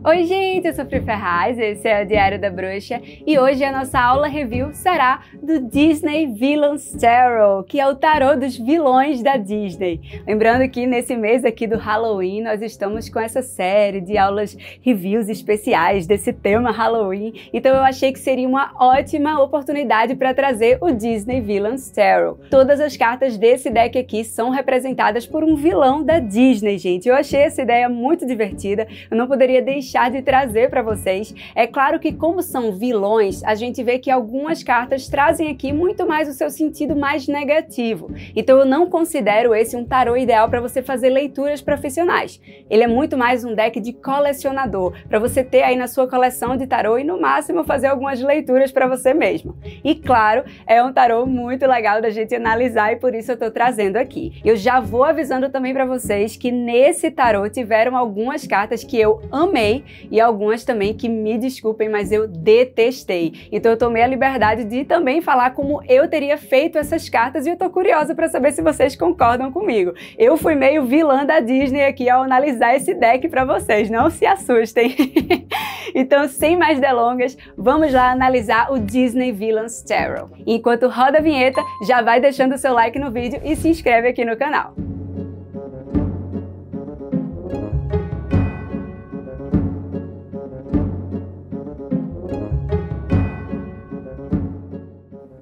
Oi gente, eu sou Pri Ferraz, esse é o Diário da Bruxa e hoje a nossa aula review será do Disney Villains Tarot, que é o tarô dos vilões da Disney. Lembrando que nesse mês aqui do Halloween nós estamos com essa série de aulas reviews especiais desse tema Halloween, então eu achei que seria uma ótima oportunidade para trazer o Disney Villains Tarot. Todas as cartas desse deck aqui são representadas por um vilão da Disney, gente. Eu achei essa ideia muito divertida, eu não poderia deixar de trazer para vocês. É claro que como são vilões, a gente vê que algumas cartas trazem aqui muito mais o seu sentido mais negativo. Então eu não considero esse um tarô ideal para você fazer leituras profissionais. Ele é muito mais um deck de colecionador, para você ter aí na sua coleção de tarô e no máximo fazer algumas leituras para você mesmo. E claro, é um tarô muito legal da gente analisar e por isso eu tô trazendo aqui. Eu já vou avisando também para vocês que nesse tarô tiveram algumas cartas que eu amei e algumas também que, me desculpem, mas eu detestei. Então eu tomei a liberdade de também falar como eu teria feito essas cartas e eu tô curiosa para saber se vocês concordam comigo. Eu fui meio vilã da Disney aqui ao analisar esse deck para vocês, não se assustem. Então, sem mais delongas, vamos lá analisar o Disney Villains Tarot. Enquanto roda a vinheta, já vai deixando o seu like no vídeo e se inscreve aqui no canal.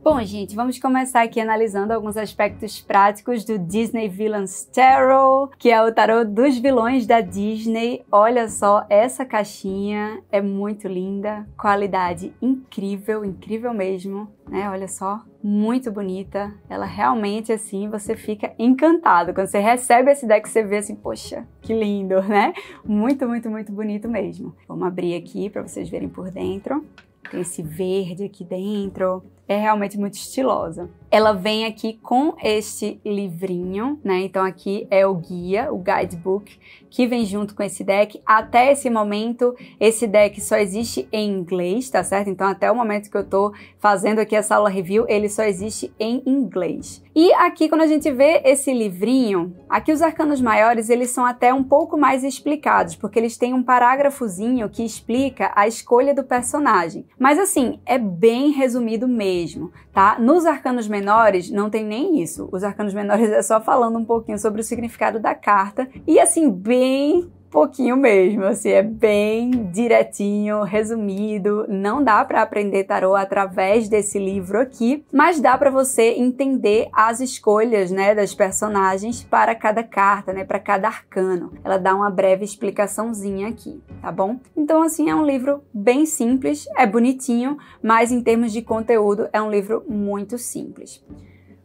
Bom, gente, vamos começar aqui analisando alguns aspectos práticos do Disney Villains Tarot, que é o tarô dos vilões da Disney. Olha só, essa caixinha é muito linda, qualidade incrível, incrível mesmo, né? Olha só, muito bonita. Ela realmente, assim, você fica encantado. Quando você recebe esse deck, você vê assim, poxa, que lindo, né? Muito, muito, muito bonito mesmo. Vamos abrir aqui para vocês verem por dentro. Tem esse verde aqui dentro. É realmente muito estilosa. Ela vem aqui com este livrinho, né? Então aqui é o guia, o guidebook, que vem junto com esse deck. Até esse momento, esse deck só existe em inglês, tá certo? Então até o momento que eu tô fazendo aqui essa aula review, ele só existe em inglês. E aqui, quando a gente vê esse livrinho, aqui os arcanos maiores, eles são até um pouco mais explicados, porque eles têm um parágrafozinho que explica a escolha do personagem. Mas assim, é bem resumido mesmo, tá? Nos arcanos menores não tem nem isso. Os arcanos menores é só falando um pouquinho sobre o significado da carta e assim, bem pouquinho mesmo, assim, é bem direitinho, resumido. Não dá para aprender tarô através desse livro aqui, mas dá para você entender as escolhas, né, das personagens para cada carta, né, para cada arcano. Ela dá uma breve explicaçãozinha aqui, tá bom? Então, assim, é um livro bem simples, é bonitinho, mas em termos de conteúdo é um livro muito simples.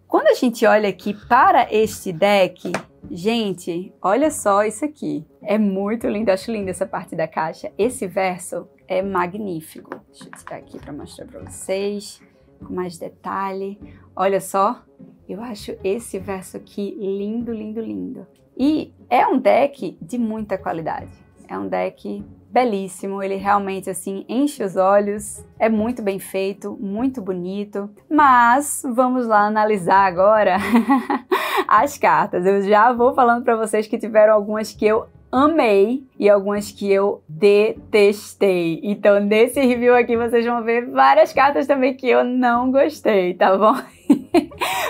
Quando a gente olha aqui para este deck, gente, olha só isso aqui. É muito lindo, acho linda essa parte da caixa. Esse verso é magnífico. Deixa eu tirar aqui para mostrar para vocês com mais detalhe. Olha só, eu acho esse verso aqui lindo, lindo, lindo. E é um deck de muita qualidade. É um deck belíssimo, ele realmente assim enche os olhos, é muito bem feito, muito bonito, mas vamos lá analisar agora as cartas. Eu já vou falando para vocês que tiveram algumas que eu amei e algumas que eu detestei. Então nesse review aqui vocês vão ver várias cartas também que eu não gostei, tá bom?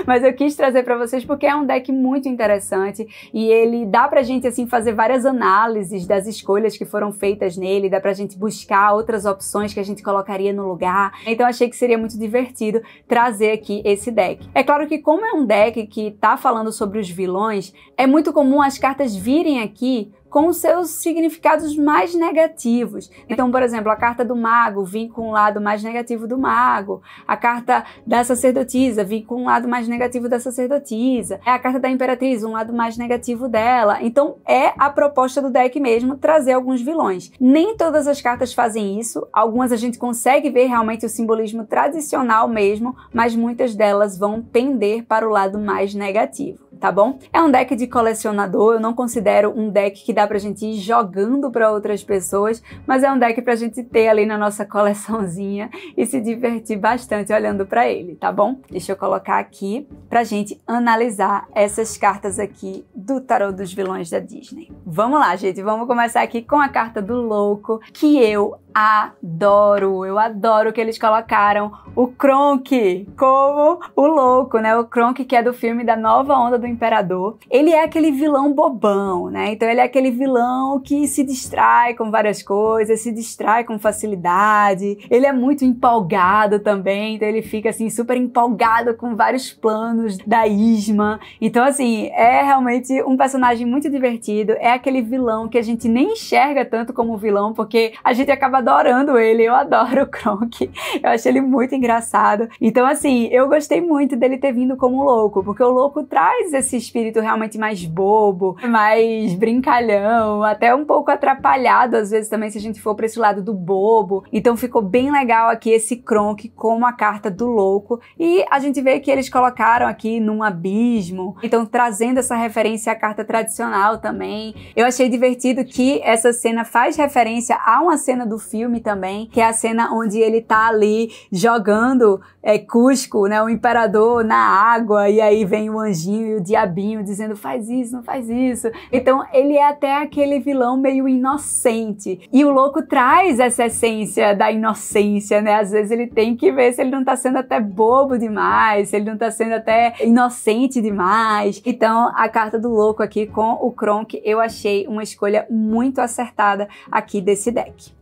Mas eu quis trazer para vocês porque é um deck muito interessante e ele dá pra gente assim fazer várias análises das escolhas que foram feitas nele, dá pra gente buscar outras opções que a gente colocaria no lugar. Então achei que seria muito divertido trazer aqui esse deck. É claro que como é um deck que tá falando sobre os vilões, é muito comum as cartas virem aqui com os seus significados mais negativos. Então, por exemplo, a carta do mago vem com o lado mais negativo do mago, a carta da sacerdotisa vem com o lado mais negativo da sacerdotisa, a carta da imperatriz, um lado mais negativo dela. Então, é a proposta do deck mesmo trazer alguns vilões. Nem todas as cartas fazem isso, algumas a gente consegue ver realmente o simbolismo tradicional mesmo, mas muitas delas vão pender para o lado mais negativo. tá bom? É um deck de colecionador, eu não considero um deck que dá pra gente ir jogando pra outras pessoas, mas é um deck pra gente ter ali na nossa coleçãozinha e se divertir bastante olhando pra ele, tá bom? Deixa eu colocar aqui pra gente analisar essas cartas aqui do tarô dos vilões da Disney. Vamos lá, gente, vamos começar aqui com a carta do louco, que eu adoro que eles colocaram o Kronk como o louco, né? O Kronk, que é do filme da Nova Onda do Imperador. Ele é aquele vilão bobão, né? Então ele é aquele vilão que se distrai com várias coisas, se distrai com facilidade. Ele é muito empolgado também, então ele fica assim super empolgado com vários planos da Yzma. Então assim, é realmente um personagem muito divertido. É aquele vilão que a gente nem enxerga tanto como vilão, porque a gente acaba adorando ele. Eu adoro o Kronk, eu acho ele muito engraçado. Então assim, eu gostei muito dele ter vindo como louco, porque o louco traz esse espírito realmente mais bobo, mais brincalhão, até um pouco atrapalhado às vezes também, se a gente for para esse lado do bobo. Então ficou bem legal aqui esse Kronk como a carta do louco, e a gente vê que eles colocaram aqui num abismo, então trazendo essa referência à carta tradicional também. Eu achei divertido que essa cena faz referência a uma cena do filme também, que é a cena onde ele tá ali jogando Cusco, né, o imperador na água, e aí vem o anjinho e o diabinho dizendo faz isso, não faz isso. Então ele é até aquele vilão meio inocente, e o louco traz essa essência da inocência, né? Às vezes ele tem que ver se ele não tá sendo até bobo demais, se ele não tá sendo até inocente demais. Então a carta do louco aqui com o Kronk eu achei uma escolha muito acertada aqui desse deck.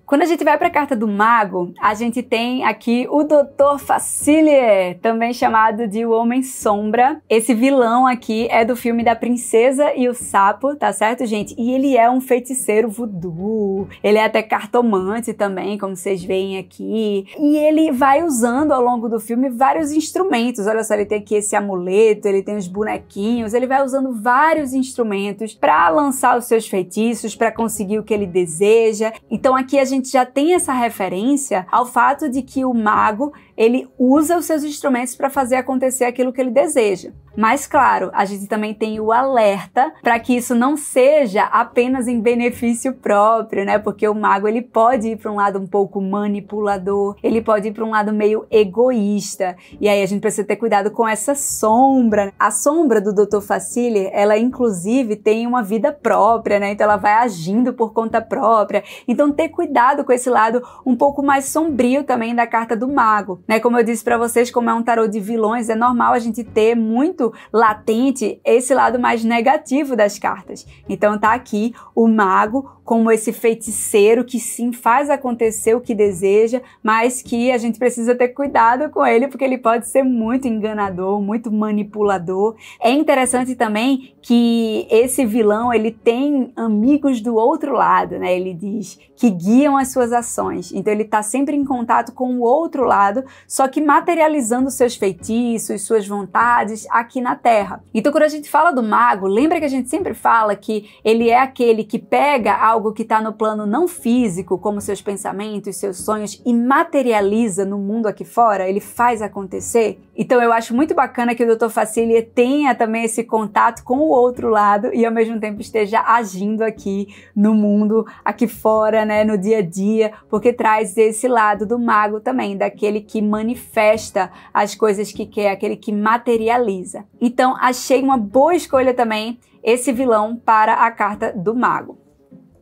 Quando a gente vai para a carta do mago, a gente tem aqui o Dr. Facilier, também chamado de o Homem Sombra. Esse vilão aqui é do filme da Princesa e o Sapo, tá certo, gente? E ele é um feiticeiro voodoo, ele é até cartomante também, como vocês veem aqui. E ele vai usando ao longo do filme vários instrumentos. Olha só, ele tem aqui esse amuleto, ele tem os bonequinhos, ele vai usando vários instrumentos para lançar os seus feitiços, para conseguir o que ele deseja. Então aqui a gente já tem essa referência ao fato de que o mago, ele usa os seus instrumentos para fazer acontecer aquilo que ele deseja. Mas claro, a gente também tem o alerta para que isso não seja apenas em benefício próprio, né? Porque o mago, ele pode ir para um lado um pouco manipulador, ele pode ir para um lado meio egoísta. E aí a gente precisa ter cuidado com essa sombra. A sombra do Dr. Facilier, ela inclusive tem uma vida própria, né? Então ela vai agindo por conta própria. Então ter cuidado com esse lado um pouco mais sombrio também da carta do mago, né? Como eu disse para vocês, como é um tarô de vilões, é normal a gente ter muito latente esse lado mais negativo das cartas. Então tá aqui o mago como esse feiticeiro que sim faz acontecer o que deseja, mas que a gente precisa ter cuidado com ele, porque ele pode ser muito enganador, muito manipulador. É interessante também que esse vilão, ele tem amigos do outro lado, né? Ele diz que guiam as suas ações. Então ele tá sempre em contato com o outro lado, só que materializando seus feitiços, suas vontades aqui na Terra. Então quando a gente fala do mago, lembra que a gente sempre fala que ele é aquele que pega algo que está no plano não físico, como seus pensamentos, seus sonhos, e materializa no mundo aqui fora, ele faz acontecer? Então eu acho muito bacana que o Dr. Facilier tenha também esse contato com o outro lado e ao mesmo tempo esteja agindo aqui no mundo, aqui fora, né, no dia a dia, porque traz esse lado do mago também, daquele que manifesta as coisas que quer, aquele que materializa. Então achei uma boa escolha também esse vilão para a carta do mago.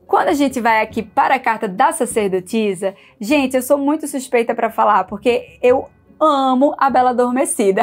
Quando a gente vai aqui para a carta da sacerdotisa, gente, eu sou muito suspeita para falar, porque eu amo a Bela Adormecida.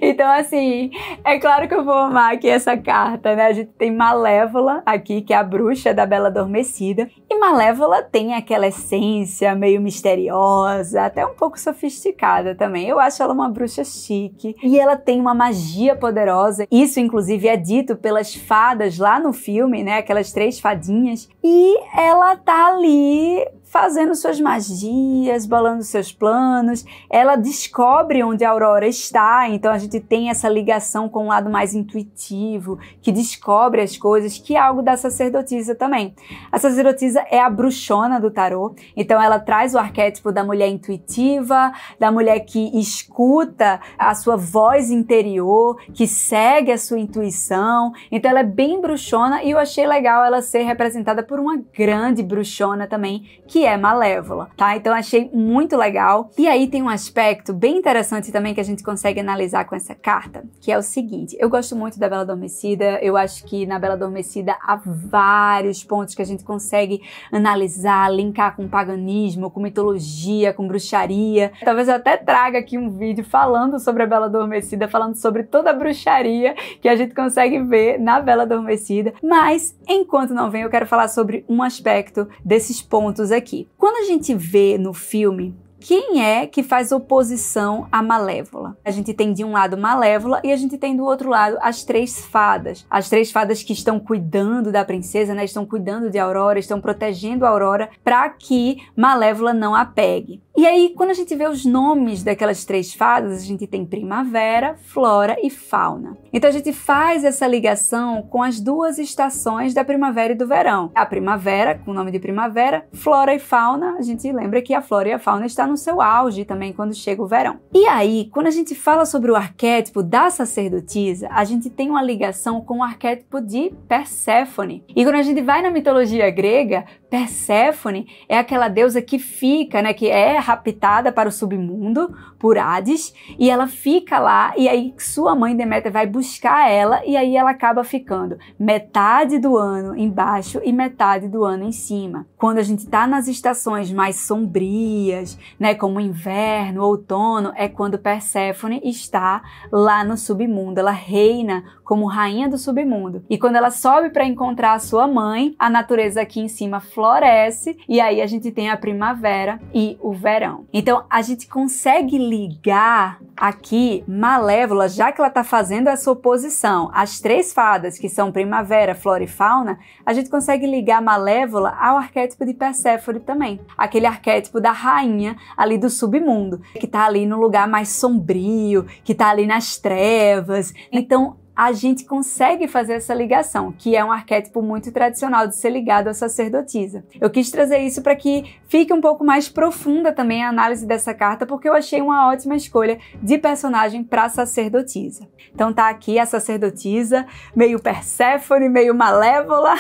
Então, assim, é claro que eu vou amar aqui essa carta, né? A gente tem Malévola aqui, que é a bruxa da Bela Adormecida. E Malévola tem aquela essência meio misteriosa, até um pouco sofisticada também. Eu acho ela uma bruxa chique. E ela tem uma magia poderosa. Isso, inclusive, é dito pelas fadas lá no filme, né? Aquelas 3 fadinhas. E ela tá ali fazendo suas magias, bolando seus planos. Ela descobre onde a Aurora está, então a gente tem essa ligação com o lado mais intuitivo, que descobre as coisas, que é algo da sacerdotisa também. A sacerdotisa é a bruxona do tarô, então ela traz o arquétipo da mulher intuitiva, da mulher que escuta a sua voz interior, que segue a sua intuição. Então ela é bem bruxona e eu achei legal ela ser representada por uma grande bruxona também, que é Malévola, tá? Então achei muito legal. E aí tem um aspecto bem interessante também que a gente consegue analisar com essa carta, que é o seguinte: eu gosto muito da Bela Adormecida, eu acho que na Bela Adormecida há vários pontos que a gente consegue analisar, linkar com paganismo, com mitologia, com bruxaria. Talvez eu até traga aqui um vídeo falando sobre a Bela Adormecida, falando sobre toda a bruxaria que a gente consegue ver na Bela Adormecida. Mas, enquanto não vem, eu quero falar sobre um aspecto desses pontos aqui. Quando a gente vê no filme, quem é que faz oposição à Malévola? A gente tem de um lado Malévola e a gente tem do outro lado as três fadas. As três fadas que estão cuidando da princesa, né? Estão cuidando de Aurora, estão protegendo a Aurora para que Malévola não a pegue. E aí, quando a gente vê os nomes daquelas três fadas, a gente tem primavera, flora e fauna. Então a gente faz essa ligação com as duas estações da primavera e do verão. A primavera, com o nome de primavera, flora e fauna, a gente lembra que a flora e a fauna estão no seu auge também quando chega o verão. E aí, quando a gente fala sobre o arquétipo da sacerdotisa, a gente tem uma ligação com o arquétipo de Perséfone. E quando a gente vai na mitologia grega, Perséfone é aquela deusa que fica, né, que é raptada para o submundo por Hades, e ela fica lá, e aí sua mãe Deméter vai buscar ela, e aí ela acaba ficando metade do ano embaixo e metade do ano em cima. Quando a gente tá nas estações mais sombrias, né, como inverno, outono, é quando Perséfone está lá no submundo, ela reina como rainha do submundo. E quando ela sobe para encontrar a sua mãe, a natureza aqui em cima floresce, e aí a gente tem a primavera e o verão. Então a gente consegue ligar aqui Malévola, já que ela está fazendo essa oposição às três fadas, que são primavera, flora e fauna, a gente consegue ligar Malévola ao arquétipo de Perséfone também. Aquele arquétipo da rainha ali do submundo, que está ali no lugar mais sombrio, que está ali nas trevas. Então a gente consegue fazer essa ligação, que é um arquétipo muito tradicional de ser ligado à sacerdotisa. Eu quis trazer isso para que fique um pouco mais profunda também a análise dessa carta, porque eu achei uma ótima escolha de personagem para sacerdotisa. Então tá aqui a sacerdotisa, meio Perséfone, meio Malévola,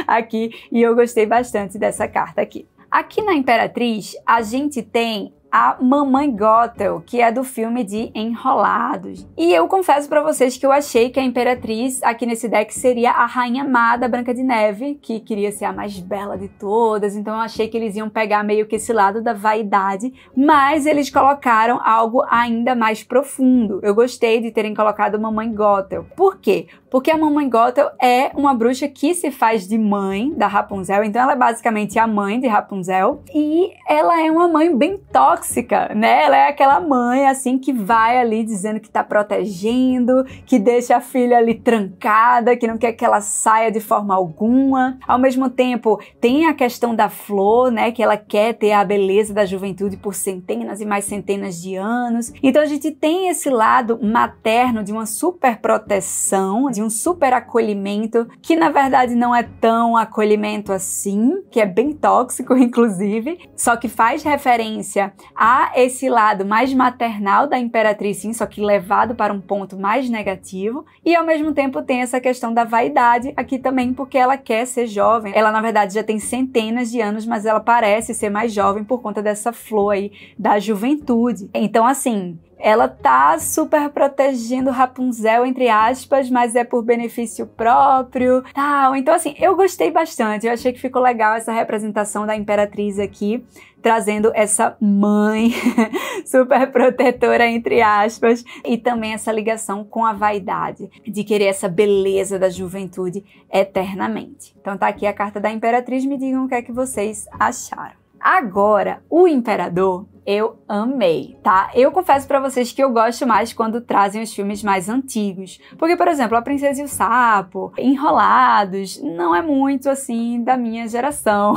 aqui, e eu gostei bastante dessa carta aqui. Aqui na Imperatriz, a gente tem a Mamãe Gothel, que é do filme de Enrolados. E eu confesso pra vocês que eu achei que a Imperatriz aqui nesse deck seria a Rainha Má da Branca de Neve, que queria ser a mais bela de todas, então eu achei que eles iam pegar meio que esse lado da vaidade, mas eles colocaram algo ainda mais profundo. Eu gostei de terem colocado Mamãe Gothel. Por quê? Porque a Mamãe Gothel é uma bruxa que se faz de mãe da Rapunzel, então ela é basicamente a mãe de Rapunzel, e ela é uma mãe bem tóxica, né? Ela é aquela mãe, assim, que vai ali dizendo que tá protegendo, que deixa a filha ali trancada, que não quer que ela saia de forma alguma. Ao mesmo tempo, tem a questão da flor, né? Que ela quer ter a beleza da juventude por centenas e mais centenas de anos. Então a gente tem esse lado materno de uma super proteção, de um super acolhimento, que na verdade não é tão acolhimento assim, que é bem tóxico, inclusive, só que faz referência a esse lado mais maternal da Imperatriz, sim, só que levado para um ponto mais negativo, e ao mesmo tempo tem essa questão da vaidade aqui também, porque ela quer ser jovem. Ela na verdade já tem centenas de anos, mas ela parece ser mais jovem por conta dessa flor aí da juventude. Então assim, ela tá super protegendo Rapunzel, entre aspas, mas é por benefício próprio, tal. Então, assim, eu gostei bastante. Eu achei que ficou legal essa representação da Imperatriz aqui, trazendo essa mãe super protetora, entre aspas, e também essa ligação com a vaidade, de querer essa beleza da juventude eternamente. Então tá aqui a carta da Imperatriz, me digam o que é que vocês acharam. Agora, o Imperador, eu amei, tá? Eu confesso pra vocês que eu gosto mais quando trazem os filmes mais antigos. Porque, por exemplo, A Princesa e o Sapo, Enrolados, não é muito, assim, da minha geração.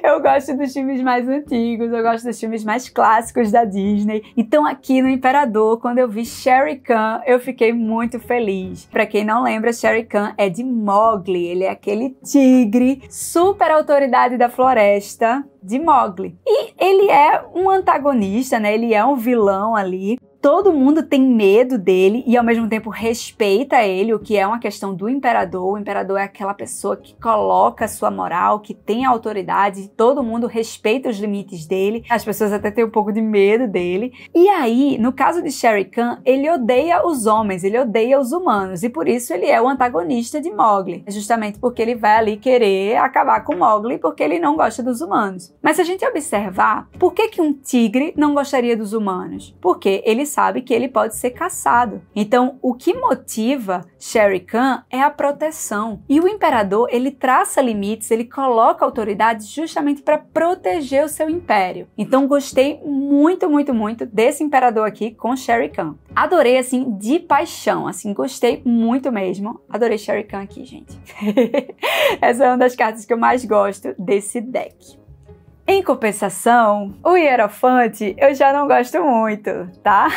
Eu gosto dos filmes mais antigos, eu gosto dos filmes mais clássicos da Disney. Então aqui no Imperador, quando eu vi Shere Khan, eu fiquei muito feliz. Pra quem não lembra, Shere Khan é de Mowgli, ele é aquele tigre, super autoridade da floresta de Mowgli. E ele é um antagonista, né? Ele é um vilão ali. Todo mundo tem medo dele e ao mesmo tempo respeita ele, o que é uma questão do imperador. O imperador é aquela pessoa que coloca a sua moral, que tem autoridade, todo mundo respeita os limites dele. As pessoas até têm um pouco de medo dele. E aí, no caso de Shere Khan, ele odeia os homens, ele odeia os humanos e por isso ele é o antagonista de Mowgli. Justamente porque ele vai ali querer acabar com Mowgli porque ele não gosta dos humanos. Mas se a gente observar, por que um tigre não gostaria dos humanos? Porque ele sabe que ele pode ser caçado. Então, o que motiva Shere Khan é a proteção. E o imperador, ele traça limites, ele coloca autoridades justamente para proteger o seu império. Então, gostei muito, muito, muito desse imperador aqui com Shere Khan. Adorei, assim, de paixão, assim, gostei muito mesmo. Adorei Shere Khan aqui, gente. Essa é uma das cartas que eu mais gosto desse deck. Em compensação, o Hierofante eu já não gosto muito, tá?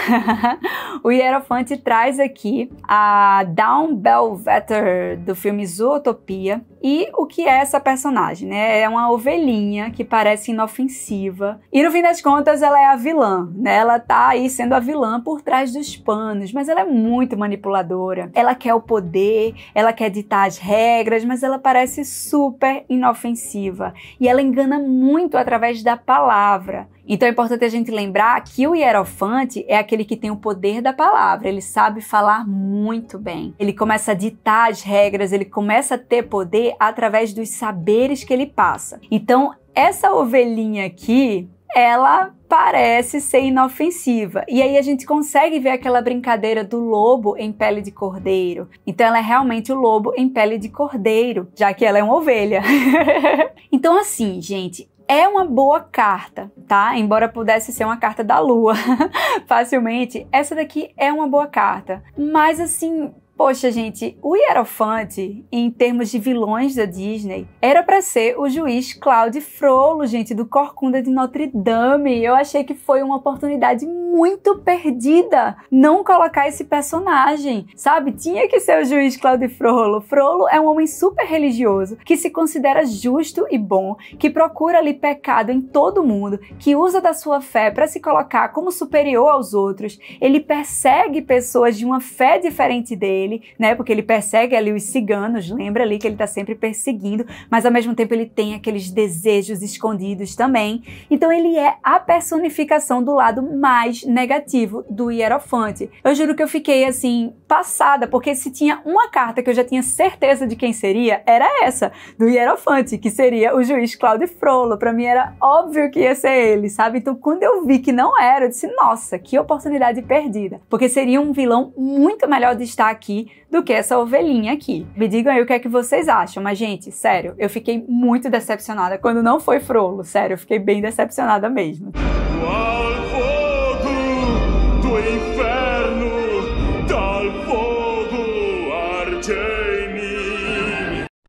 O Hierofante traz aqui a Dawn Bellwether do filme Zootopia. E o que é essa personagem, né? É uma ovelhinha que parece inofensiva. E no fim das contas ela é a vilã, né? Ela tá aí sendo a vilã por trás dos panos, mas ela é muito manipuladora. Ela quer o poder, ela quer ditar as regras, mas ela parece super inofensiva. E ela engana muito através da palavra. Então é importante a gente lembrar que o Hierofante é aquele que tem o poder da palavra, ele sabe falar muito bem. Ele começa a ditar as regras, ele começa a ter poder através dos saberes que ele passa. Então essa ovelhinha aqui, ela parece ser inofensiva. E aí a gente consegue ver aquela brincadeira do lobo em pele de cordeiro. Então ela é realmente o lobo em pele de cordeiro, já que ela é uma ovelha. Então assim, gente, é uma boa carta, tá? Embora pudesse ser uma carta da lua facilmente, essa daqui é uma boa carta. Mas assim, poxa, gente, o Hierofante, em termos de vilões da Disney, era pra ser o juiz Claude Frollo, gente, do Corcunda de Notre Dame. Eu achei que foi uma oportunidade muito perdida não colocar esse personagem, sabe? Tinha que ser o juiz Claude Frollo. Frollo é um homem super religioso, que se considera justo e bom, que procura ali pecado em todo mundo, que usa da sua fé para se colocar como superior aos outros. Ele persegue pessoas de uma fé diferente dele, né? Porque ele persegue ali os ciganos, lembra ali que ele tá sempre perseguindo, mas ao mesmo tempo ele tem aqueles desejos escondidos também. Então ele é a personificação do lado mais negativo do Hierofante. Eu juro que eu fiquei assim, passada, porque se tinha uma carta que eu já tinha certeza de quem seria, era essa, do Hierofante, que seria o juiz Claude Frollo. Pra mim era óbvio que ia ser ele, sabe? Então quando eu vi que não era, eu disse, nossa, que oportunidade perdida, porque seria um vilão muito melhor de estar aqui do que essa ovelhinha aqui. Me digam aí o que é que vocês acham, mas gente, sério, eu fiquei muito decepcionada quando não foi Frollo, sério, eu fiquei bem decepcionada mesmo. Do inferno, dal fogo argemi.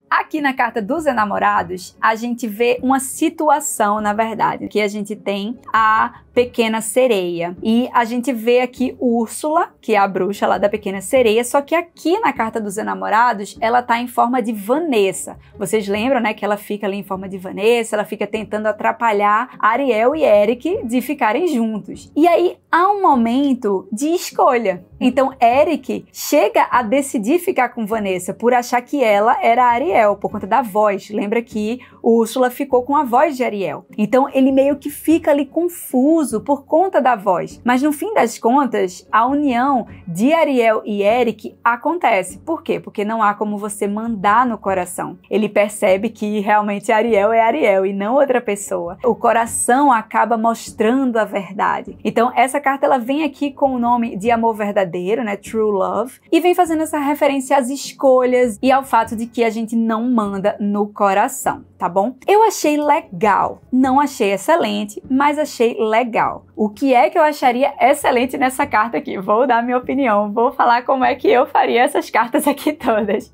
Aqui na carta dos enamorados, a gente vê uma situação, na verdade, que a gente tem a Pequena Sereia. E a gente vê aqui Úrsula, que é a bruxa lá da Pequena Sereia, só que aqui na carta dos enamorados, ela tá em forma de Vanessa. Vocês lembram, né, que ela fica ali em forma de Vanessa, ela fica tentando atrapalhar Ariel e Eric de ficarem juntos. E aí há um momento de escolha. Então Eric chega a decidir ficar com Vanessa por achar que ela era Ariel, por conta da voz. Lembra que Úrsula ficou com a voz de Ariel. Então ele meio que fica ali confuso por conta da voz. Mas no fim das contas, a união de Ariel e Eric acontece. Por quê? Porque não há como você mandar no coração. Ele percebe que realmente Ariel é Ariel e não outra pessoa. O coração acaba mostrando a verdade. Então essa carta ela vem aqui com o nome de amor verdadeiro, né? True Love. E vem fazendo essa referência às escolhas e ao fato de que a gente não manda no coração. tá bom? Eu achei legal, não achei excelente, mas achei legal. O que é que eu acharia excelente nessa carta aqui? Vou dar minha opinião, vou falar como é que eu faria essas cartas aqui todas.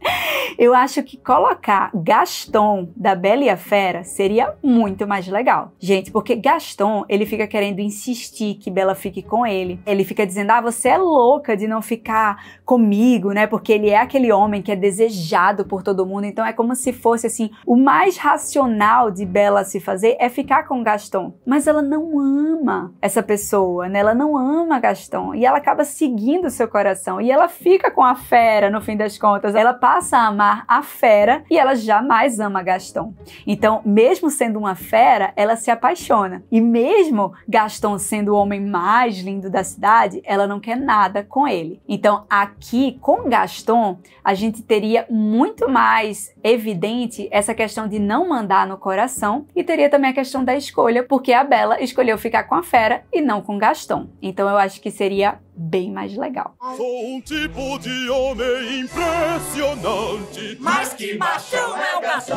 Eu acho que colocar Gaston da Bela e a Fera seria muito mais legal. Gente, porque Gaston, ele fica querendo insistir que Bela fique com ele. Ele fica dizendo, você é louca de não ficar comigo, né? Porque ele é aquele homem que é desejado por todo mundo. Então é como se fosse assim, o mais racional de Bela se fazer é ficar com Gaston. Mas ela não ama essa pessoa, né? Ela não ama Gaston. E ela acaba seguindo o seu coração. E ela fica com a fera, no fim das contas. Ela passa a amar a fera e ela jamais ama Gaston. Então, mesmo sendo uma fera, ela se apaixona. E mesmo Gaston sendo o homem mais lindo da cidade, ela não quer nada com ele. Então, aqui, com Gaston, a gente teria muito mais evidente essa questão de não mandar no coração e teria também a questão da escolha, porque a Bela escolheu ficar com a fera e não com Gaston. Então, eu acho que seria bem mais legal. Sou um tipo de homem impressionante, mas que machão é o Gaston!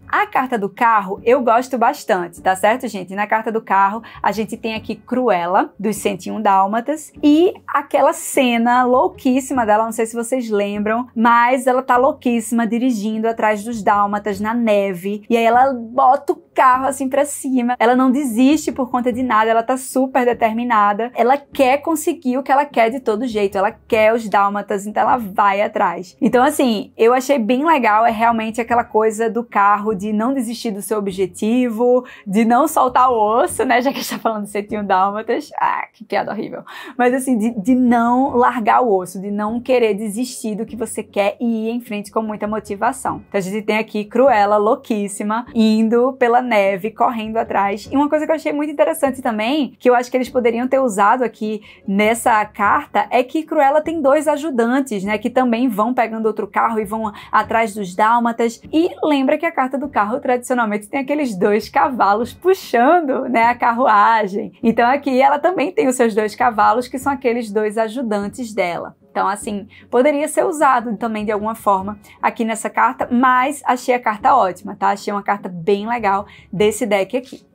A carta do carro eu gosto bastante, tá certo, gente? Na carta do carro a gente tem aqui Cruella, dos 101 Dálmatas, e aquela cena louquíssima dela, não sei se vocês lembram, mas ela tá louquíssima dirigindo atrás dos dálmatas na neve, e aí ela bota o carro assim pra cima, ela não desiste por conta de nada, ela tá super determinada, ela quer conseguir o que ela quer de todo jeito, ela quer os dálmatas, então ela vai atrás. Então assim, eu achei bem legal, é realmente aquela coisa do carro, de não desistir do seu objetivo, de não soltar o osso, né, já que a gente tá falando de 101 Dálmatas, que piada horrível, mas assim, de não largar o osso, de não querer desistir do que você quer e ir em frente com muita motivação. Então a gente tem aqui Cruella, louquíssima, indo pela neve, correndo atrás, e uma coisa que eu achei muito interessante também, que eu acho que eles poderiam ter usado aqui nessa carta, é que Cruella tem 2 ajudantes, né, que também vão pegando outro carro e vão atrás dos dálmatas, e lembra que a carta do carro tradicionalmente tem aqueles 2 cavalos puxando, né, a carruagem. Então aqui ela também tem os seus 2 cavalos, que são aqueles 2 ajudantes dela. Então, assim, poderia ser usado também de alguma forma aqui nessa carta, mas achei a carta ótima, tá? Achei uma carta bem legal desse deck aqui.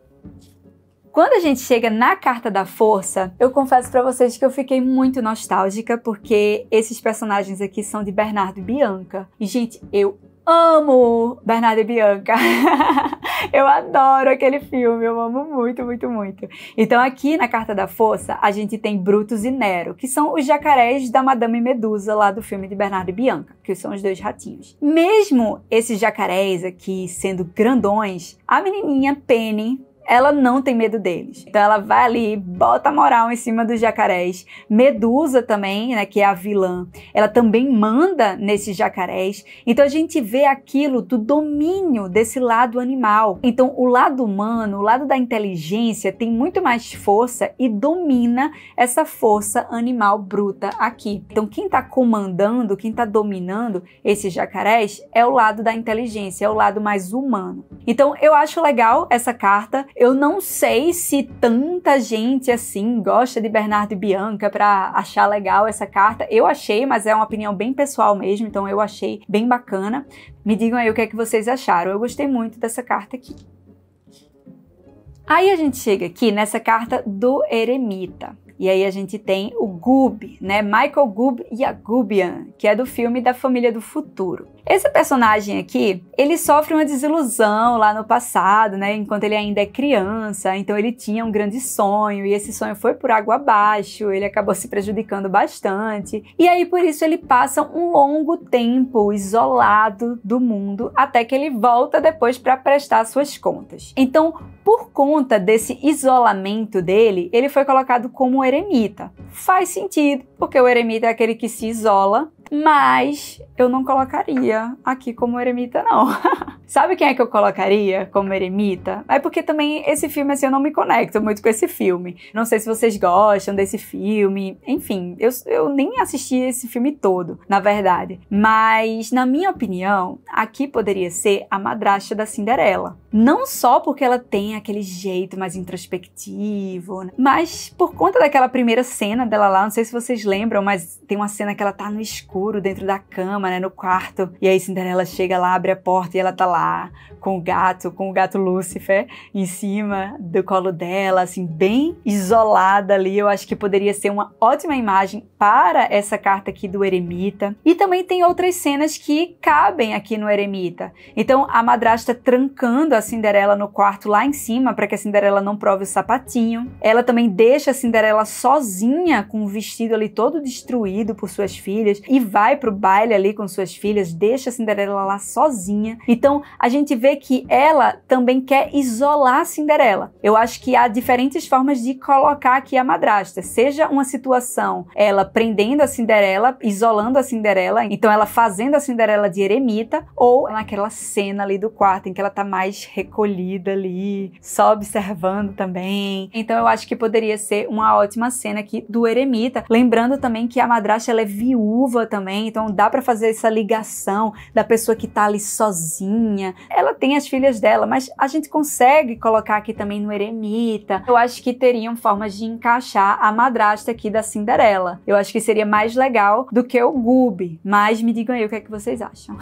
Quando a gente chega na carta da força, eu confesso pra vocês que eu fiquei muito nostálgica, porque esses personagens aqui são de Bernardo e Bianca. E, gente, eu amo Bernardo e Bianca. Eu adoro aquele filme, eu amo muito, muito, muito. Então aqui na Carta da Força, a gente tem Brutus e Nero, que são os jacarés da Madame Medusa lá do filme de Bernardo e Bianca, que são os 2 ratinhos. Mesmo esses jacarés aqui sendo grandões, a menininha Penny, ela não tem medo deles. Então ela vai ali, bota a moral em cima dos jacarés. Medusa também, né, que é a vilã, ela também manda nesses jacarés. Então a gente vê aquilo do domínio desse lado animal. Então o lado humano, o lado da inteligência tem muito mais força e domina essa força animal bruta aqui. Então quem tá comandando, quem tá dominando esses jacarés é o lado da inteligência, é o lado mais humano. Então eu acho legal essa carta. Eu não sei se tanta gente assim gosta de Bernardo e Bianca pra achar legal essa carta. Eu achei, mas é uma opinião bem pessoal mesmo, então eu achei bem bacana. Me digam aí o que é que vocês acharam. Eu gostei muito dessa carta aqui. Aí a gente chega aqui nessa carta do Eremita. E aí a gente tem o Goob, né? Michael Goob Yagubian, que é do filme da Família do Futuro. Esse personagem aqui, ele sofre uma desilusão lá no passado, né? Enquanto ele ainda é criança, então ele tinha um grande sonho e esse sonho foi por água abaixo, ele acabou se prejudicando bastante. E aí por isso ele passa um longo tempo isolado do mundo até que ele volta depois para prestar suas contas. Então, por conta desse isolamento dele, ele foi colocado como eremita. Faz sentido, porque o eremita é aquele que se isola, mas eu não colocaria aqui como eremita, não. Sabe quem é que eu colocaria como eremita? É porque também esse filme, assim, eu não me conecto muito com esse filme. Não sei se vocês gostam desse filme. Enfim, eu nem assisti esse filme todo, na verdade. Mas, na minha opinião, aqui poderia ser a madrasta da Cinderela. Não só porque ela tem aquele jeito mais introspectivo, né? Mas por conta daquela primeira cena dela lá, não sei se vocês lembram, mas tem uma cena que ela tá no escuro, dentro da cama, né, no quarto, e aí Cinderela chega lá, abre a porta e ela tá lá lá com o gato Lúcifer em cima do colo dela, assim, bem isolada ali. Eu acho que poderia ser uma ótima imagem para essa carta aqui do eremita. E também tem outras cenas que cabem aqui no eremita. Então, a madrasta trancando a Cinderela no quarto lá em cima para que a Cinderela não prove o sapatinho. Ela também deixa a Cinderela sozinha com o vestido ali todo destruído por suas filhas e vai pro baile ali com suas filhas, deixa a Cinderela lá sozinha. Então, a gente vê que ela também quer isolar a Cinderela. Eu acho que há diferentes formas de colocar aqui a madrasta. Seja uma situação, ela prendendo a Cinderela, isolando a Cinderela, então ela fazendo a Cinderela de eremita, ou naquela cena ali do quarto em que ela tá mais recolhida ali, só observando também. Então eu acho que poderia ser uma ótima cena aqui do eremita. Lembrando também que a madrasta, ela é viúva também, então dá pra fazer essa ligação da pessoa que tá ali sozinha. Ela tem as filhas dela, mas a gente consegue colocar aqui também no eremita. Eu acho que teriam formas de encaixar a madrasta aqui da Cinderela. Eu acho que seria mais legal do que o Gubi, mas me digam aí o que é que vocês acham.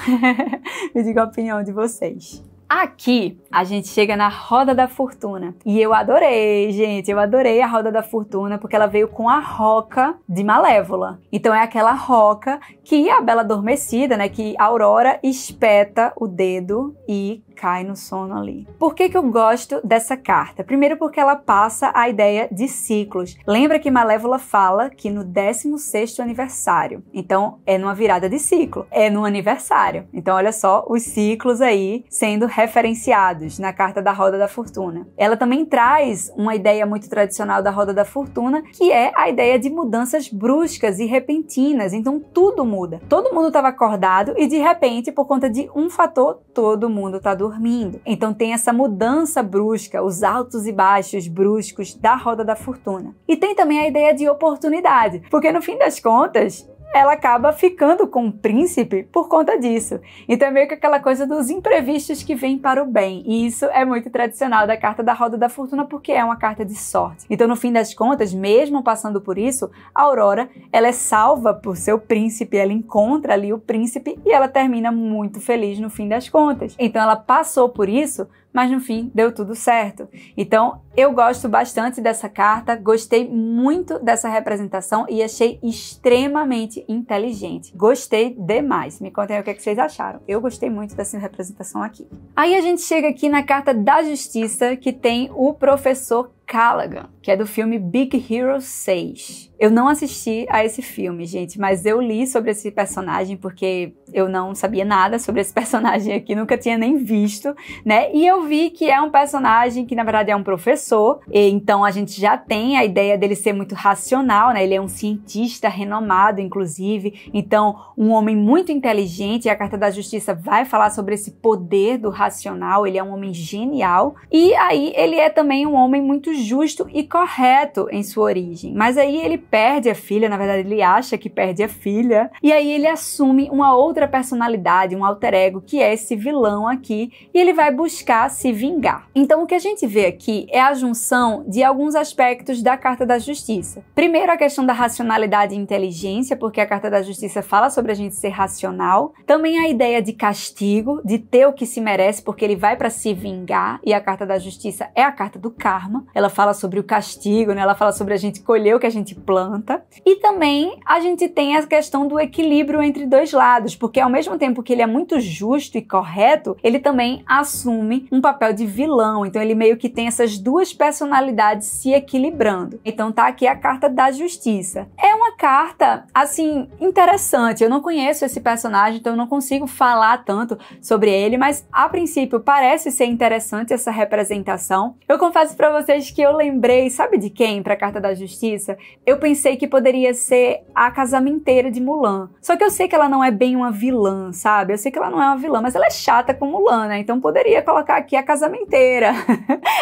Me digam a opinião de vocês. Aqui, a gente chega na Roda da Fortuna. E eu adorei, gente. Eu adorei a Roda da Fortuna porque ela veio com a roca de Malévola. Então é aquela roca que a Bela Adormecida, né? Que a Aurora espeta o dedo e cai no sono ali. Por que que eu gosto dessa carta? Primeiro porque ela passa a ideia de ciclos. Lembra que Malévola fala que no 16º aniversário. Então é numa virada de ciclo. É no aniversário. Então olha só os ciclos aí sendo referenciados na carta da Roda da Fortuna. Ela também traz uma ideia muito tradicional da Roda da Fortuna, que é a ideia de mudanças bruscas e repentinas. Então tudo muda. Todo mundo estava acordado e de repente, por conta de um fator, todo mundo está dormindo. Então tem essa mudança brusca, os altos e baixos bruscos da Roda da Fortuna. E tem também a ideia de oportunidade, porque no fim das contas, ela acaba ficando com o príncipe por conta disso. Então é meio que aquela coisa dos imprevistos que vêm para o bem. E isso é muito tradicional da carta da Roda da Fortuna, porque é uma carta de sorte. Então, no fim das contas, mesmo passando por isso, a Aurora, ela é salva por seu príncipe, ela encontra ali o príncipe e ela termina muito feliz no fim das contas. Então, ela passou por isso, mas no fim deu tudo certo. Então, eu gosto bastante dessa carta, gostei muito dessa representação e achei extremamente inteligente. Gostei demais. Me contem aí o que vocês acharam. Eu gostei muito dessa representação aqui. Aí a gente chega aqui na carta da Justiça, que tem o professor Callaghan, que é do filme Big Hero 6. Eu não assisti a esse filme, gente, mas eu li sobre esse personagem porque eu não sabia nada sobre esse personagem aqui, nunca tinha nem visto, né? E eu vi que é um personagem que, na verdade, é um professor, e então a gente já tem a ideia dele ser muito racional, né? Ele é um cientista renomado, inclusive, então um homem muito inteligente, e a Carta da Justiça vai falar sobre esse poder do racional, ele é um homem genial, e aí ele é também um homem muito justo e correto em sua origem. Mas aí ele perde a filha, na verdade ele acha que perde a filha, e aí ele assume uma outra personalidade, um alter ego, que é esse vilão aqui, e ele vai buscar se vingar. Então o que a gente vê aqui é a junção de alguns aspectos da Carta da Justiça. Primeiro, a questão da racionalidade e inteligência, porque a Carta da Justiça fala sobre a gente ser racional. Também a ideia de castigo, de ter o que se merece, porque ele vai para se vingar, e a Carta da Justiça é a carta do karma. Ela fala sobre o castigo, né? Ela fala sobre a gente colher o que a gente planta. E também a gente tem a questão do equilíbrio entre dois lados, porque ao mesmo tempo que ele é muito justo e correto, ele também assume um papel de vilão. Então ele meio que tem essas duas personalidades se equilibrando. Então tá aqui a Carta da Justiça. É uma carta, assim, interessante. Eu não conheço esse personagem, então eu não consigo falar tanto sobre ele, mas a princípio parece ser interessante essa representação. Eu confesso pra vocês que eu lembrei, sabe de quem pra Carta da Justiça? Eu pensei que poderia ser a casamenteira de Mulan. Só que eu sei que ela não é bem uma vilã, sabe? Eu sei que ela não é uma vilã, mas ela é chata com Mulan, né? Então poderia colocar aqui a casamenteira.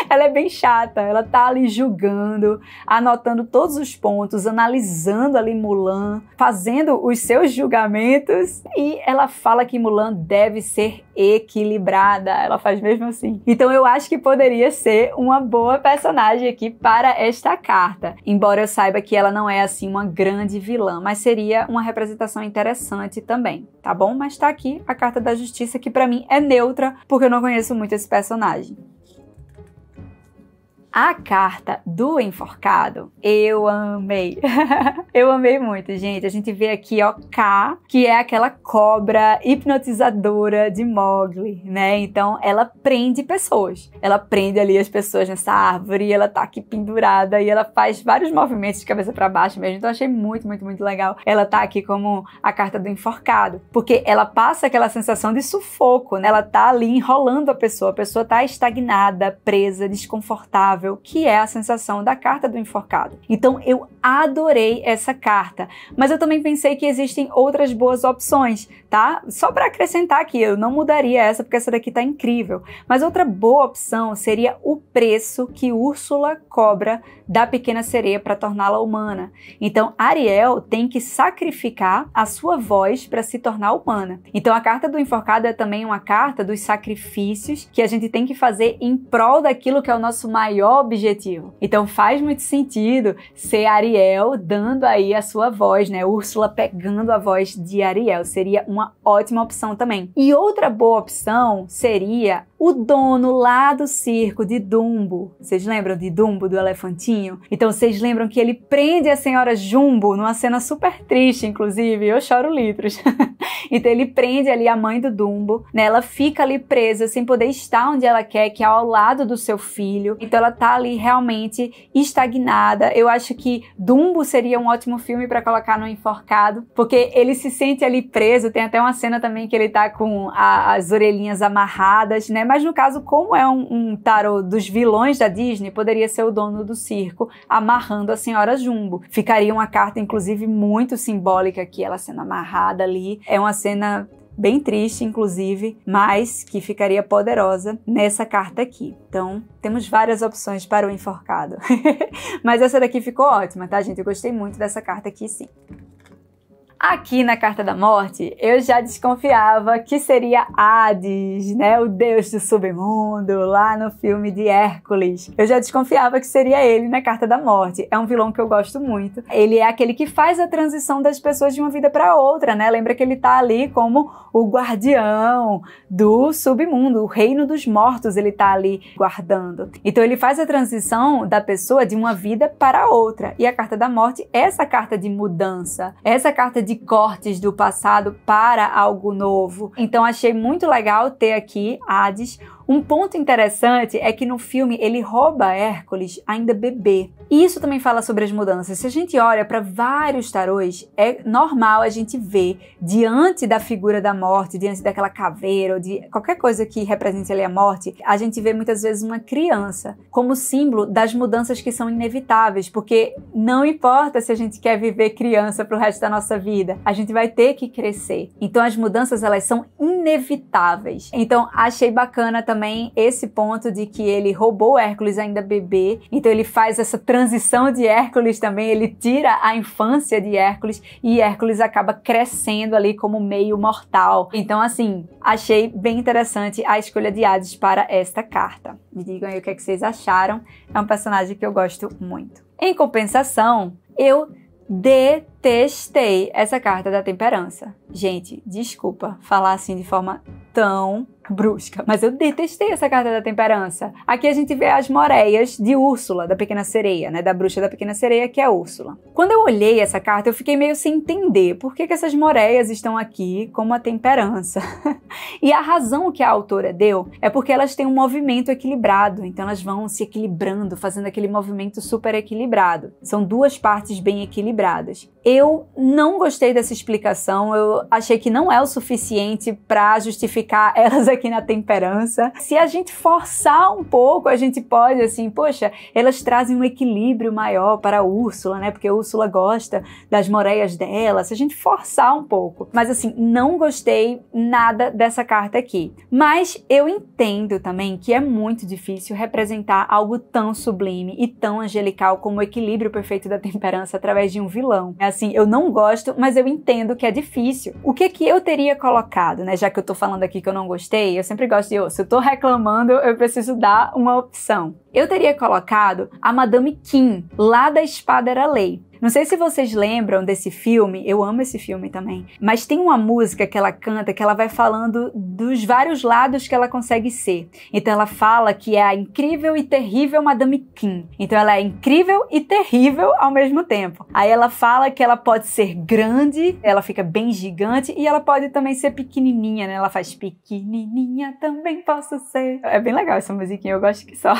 Ela é bem chata, ela tá ali julgando, anotando todos os pontos, analisando ali Mulan, fazendo os seus julgamentos, e ela fala que Mulan deve ser equilibrada. Ela faz mesmo assim. Então eu acho que poderia ser uma boa personagem aqui para esta carta. Embora eu saiba que ela não é assim uma grande vilã, mas seria uma representação interessante também, tá bom? Mas tá aqui a carta da justiça, que pra mim é neutra, porque eu não conheço muito esse personagem. A carta do enforcado, eu amei. Eu amei muito, gente. A gente vê aqui, ó, K, que é aquela cobra hipnotizadora de Mowgli, né? Então, ela prende pessoas. Ela prende ali as pessoas nessa árvore, ela tá aqui pendurada e ela faz vários movimentos de cabeça pra baixo mesmo. Então, eu achei muito, muito, muito legal ela tá aqui como a carta do enforcado. Porque ela passa aquela sensação de sufoco, né? Ela tá ali enrolando a pessoa tá estagnada, presa, desconfortável, que é a sensação da carta do enforcado. Então eu adorei essa carta, mas eu também pensei que existem outras boas opções, tá? Só para acrescentar aqui, eu não mudaria essa porque essa daqui tá incrível, mas outra boa opção seria o preço que Úrsula cobra da pequena sereia para torná-la humana. Então Ariel tem que sacrificar a sua voz para se tornar humana. Então a carta do enforcado é também uma carta dos sacrifícios que a gente tem que fazer em prol daquilo que é o nosso maior objetivo. Então faz muito sentido ser Ariel dando aí a sua voz, né? Úrsula pegando a voz de Ariel. Seria uma ótima opção também. E outra boa opção seria o dono lá do circo de Dumbo. Vocês lembram de Dumbo, do elefantinho? Então vocês lembram que ele prende a senhora Jumbo numa cena super triste, inclusive. Eu choro litros. Então ele prende ali a mãe do Dumbo, né? Ela fica ali presa sem poder estar onde ela quer, que é ao lado do seu filho. Então ela tá ali realmente estagnada. Eu acho que Dumbo seria um ótimo filme para colocar no enforcado, porque ele se sente ali preso. Tem até uma cena também que ele tá com as orelhinhas amarradas, né? Mas no caso, como é um tarô dos vilões da Disney, poderia ser o dono do circo amarrando a senhora Jumbo. Ficaria uma carta, inclusive, muito simbólica aqui, ela sendo amarrada ali. É uma cena bem triste, inclusive, mas que ficaria poderosa nessa carta aqui. Então, temos várias opções para o enforcado. Mas essa daqui ficou ótima, tá, gente? Eu gostei muito dessa carta aqui, sim. Aqui na Carta da Morte, eu já desconfiava que seria Hades, né? O deus do submundo, lá no filme de Hércules. Eu já desconfiava que seria ele na Carta da Morte. É um vilão que eu gosto muito. Ele é aquele que faz a transição das pessoas de uma vida para outra, né? Lembra que ele tá ali como o guardião do submundo, o reino dos mortos, ele tá ali guardando. Então ele faz a transição da pessoa de uma vida para outra. E a Carta da Morte é essa carta de mudança, essa carta de cortes do passado para algo novo. Então achei muito legal ter aqui Hades. Um ponto interessante é que no filme ele rouba Hércules ainda bebê. E isso também fala sobre as mudanças. Se a gente olha para vários tarôs, é normal a gente ver diante da figura da morte, diante daquela caveira ou de qualquer coisa que represente ali a morte, a gente vê muitas vezes uma criança como símbolo das mudanças que são inevitáveis, porque não importa se a gente quer viver criança pro resto da nossa vida, a gente vai ter que crescer. Então as mudanças, elas são inevitáveis. Então achei bacana também esse ponto de que ele roubou Hércules ainda bebê, então ele faz essa transição de Hércules também, ele tira a infância de Hércules e Hércules acaba crescendo ali como meio mortal. Então assim, achei bem interessante a escolha de Hades para esta carta. Me digam aí o que é que vocês acharam, é um personagem que eu gosto muito. Em compensação, eu detestei essa carta da temperança. Gente, desculpa falar assim de forma tão brusca, mas eu detestei essa carta da temperança. Aqui a gente vê as moreias de Úrsula, da Pequena Sereia, né? Da bruxa da Pequena Sereia, que é Úrsula. Quando eu olhei essa carta, eu fiquei meio sem entender por que essas moreias estão aqui como a temperança. E a razão que a autora deu é porque elas têm um movimento equilibrado, então elas vão se equilibrando, fazendo aquele movimento super equilibrado. São duas partes bem equilibradas. Eu não gostei dessa explicação, eu achei que não é o suficiente para justificar elas aqui na temperança. Se a gente forçar um pouco, a gente pode, assim, poxa, elas trazem um equilíbrio maior para a Úrsula, né? Porque a Úrsula gosta das moreias dela, se a gente forçar um pouco. Mas, assim, não gostei nada dessa carta aqui. Mas eu entendo também que é muito difícil representar algo tão sublime e tão angelical como o equilíbrio perfeito da temperança através de um vilão. Assim, eu não gosto, mas eu entendo que é difícil. O que eu teria colocado, né? Já que eu tô falando aqui que eu não gostei, sei, eu sempre gosto de, se eu tô reclamando, eu preciso dar uma opção. Eu teria colocado a Madame Kim, lá da Espada Era Lei. Não sei se vocês lembram desse filme, eu amo esse filme também, mas tem uma música que ela canta que ela vai falando dos vários lados que ela consegue ser. Então ela fala que é a incrível e terrível Madame Kim. Então ela é incrível e terrível ao mesmo tempo. Aí ela fala que ela pode ser grande, ela fica bem gigante, e ela pode também ser pequenininha, né? Ela faz pequenininha, também posso ser. É bem legal essa musiquinha, eu gosto que só.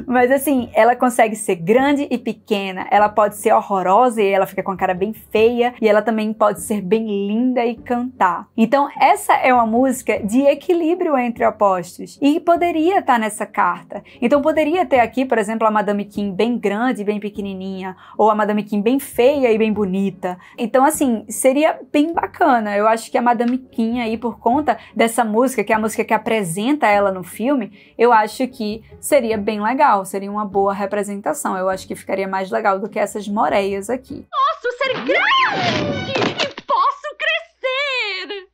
Mas assim, ela consegue ser grande e pequena, ela pode ser horrorosa e ela fica com a cara bem feia, e ela também pode ser bem linda e cantar. Então essa é uma música de equilíbrio entre opostos e poderia estar nessa carta. Então poderia ter aqui, por exemplo, a Madame Kim bem grande e bem pequenininha, ou a Madame Kim bem feia e bem bonita. Então assim, seria bem bacana. Eu acho que a Madame Kim aí, por conta dessa música, que é a música que apresenta ela no filme, eu acho que seria bem legal, seria uma boa representação. Eu acho que ficaria mais legal do que essas moreias aqui. Posso ser grande e posso crescer.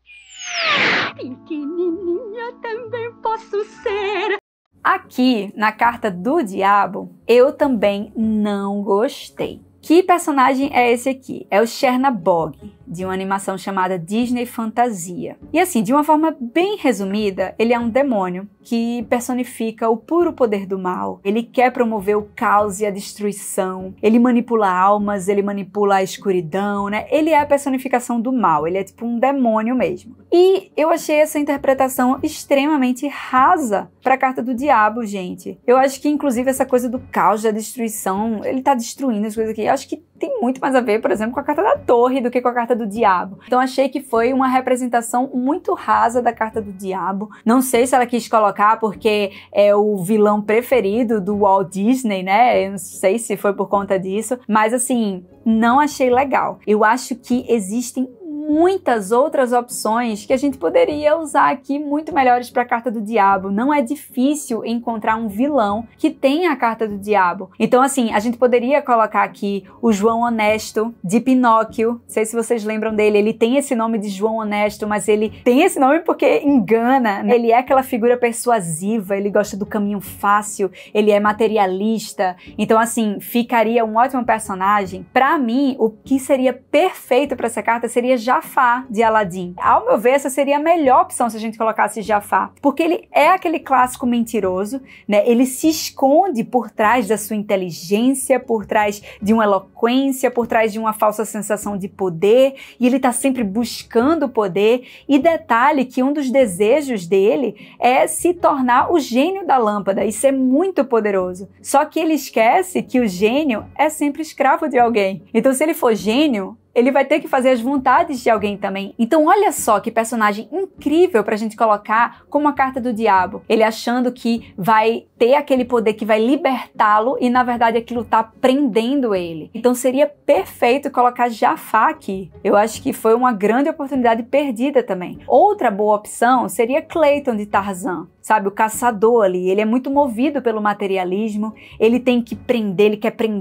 Pequenininha também posso ser. Aqui, na carta do diabo, eu também não gostei. Que personagem é esse aqui? É o Chernabog, de uma animação chamada Disney Fantasia. E assim, de uma forma bem resumida, ele é um demônio que personifica o puro poder do mal. Ele quer promover o caos e a destruição. Ele manipula almas, ele manipula a escuridão, né? Ele é a personificação do mal, ele é tipo um demônio mesmo. E eu achei essa interpretação extremamente rasa para a carta do diabo, gente. Eu acho que inclusive essa coisa do caos, da destruição, ele tá destruindo as coisas aqui. Eu acho que tem muito mais a ver, por exemplo, com a carta da torre do que com a carta do diabo. Então achei que foi uma representação muito rasa da carta do diabo. Não sei se ela quis colocar porque é o vilão preferido do Walt Disney, né? Eu não sei se foi por conta disso, mas assim, não achei legal. Eu acho que existem muitas outras opções que a gente poderia usar aqui muito melhores para a carta do diabo. Não é difícil encontrar um vilão que tenha a carta do diabo. Então assim, a gente poderia colocar aqui o João Honesto de Pinóquio. Não sei se vocês lembram dele, ele tem esse nome de João Honesto, mas ele tem esse nome porque engana, né? Ele é aquela figura persuasiva, ele gosta do caminho fácil, ele é materialista. Então assim, ficaria um ótimo personagem. Para mim, o que seria perfeito para essa carta seria Jafar, de Aladdin. Ao meu ver, essa seria a melhor opção se a gente colocasse Jafar, porque ele é aquele clássico mentiroso, né? Ele se esconde por trás da sua inteligência, por trás de uma eloquência, por trás de uma falsa sensação de poder, e ele tá sempre buscando poder. E detalhe que um dos desejos dele é se tornar o gênio da lâmpada, isso é muito poderoso. Só que ele esquece que o gênio é sempre escravo de alguém. Então, se ele for gênio, ele vai ter que fazer as vontades de alguém também. Então olha só que personagem incrível pra gente colocar como a carta do diabo. Ele achando que vai ter aquele poder que vai libertá-lo e na verdade aquilo tá prendendo ele. Então seria perfeito colocar Jafar aqui. Eu acho que foi uma grande oportunidade perdida também. Outra boa opção seria Clayton de Tarzan. Sabe, o caçador ali, ele é muito movido pelo materialismo, ele tem que prender,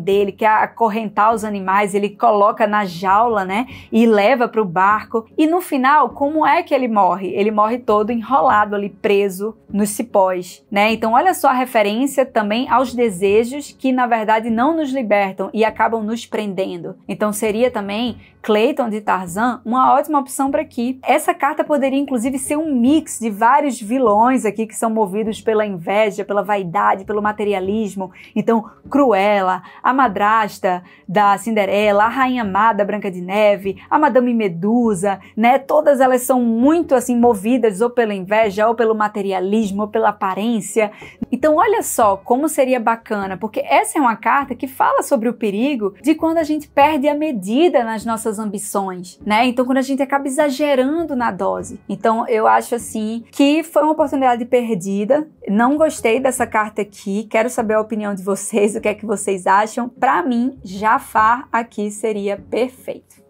ele quer acorrentar os animais, ele coloca na jaula, né, e leva para o barco. E no final, como é que ele morre? Ele morre todo enrolado ali, preso nos cipós, né? Então olha só a referência também aos desejos que na verdade não nos libertam e acabam nos prendendo. Então seria também Clayton de Tarzan uma ótima opção para aqui. Essa carta poderia inclusive ser um mix de vários vilões aqui que são movidos pela inveja, pela vaidade, pelo materialismo. Então, Cruella, a madrasta da Cinderela, a rainha má da Branca de Neve, a Madame Medusa, né? Todas elas são muito assim movidas ou pela inveja, ou pelo materialismo, ou pela aparência. Então, olha só como seria bacana, porque essa é uma carta que fala sobre o perigo de quando a gente perde a medida nas nossas ambições, né? Então, quando a gente acaba exagerando na dose. Então, eu acho assim que foi uma oportunidade perdida. Não gostei dessa carta aqui. Quero saber a opinião de vocês, o que é que vocês acham. Para mim, Jafar aqui seria perfeito.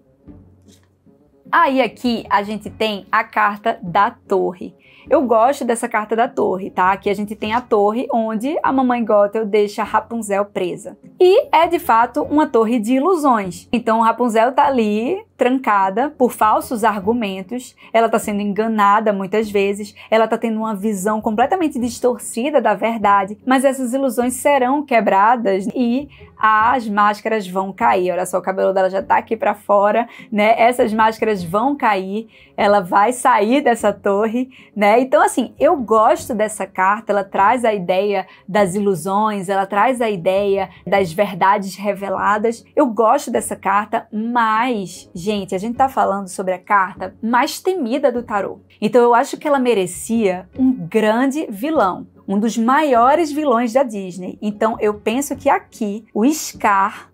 Aí aqui a gente tem a carta da torre. Eu gosto dessa carta da torre, tá? Aqui a gente tem a torre onde a mamãe Gothel deixa Rapunzel presa. E é de fato uma torre de ilusões. Então Rapunzel tá ali trancada por falsos argumentos, ela tá sendo enganada muitas vezes, ela tá tendo uma visão completamente distorcida da verdade, mas essas ilusões serão quebradas e as máscaras vão cair. Olha só, o cabelo dela já tá aqui pra fora, né? Essas máscaras vão cair, ela vai sair dessa torre, né? Então, assim, eu gosto dessa carta, ela traz a ideia das ilusões, ela traz a ideia das verdades reveladas. Eu gosto dessa carta, mas, gente, a gente tá falando sobre a carta mais temida do tarô. Então, eu acho que ela merecia um grande vilão. Um dos maiores vilões da Disney. Então eu penso que aqui o Scar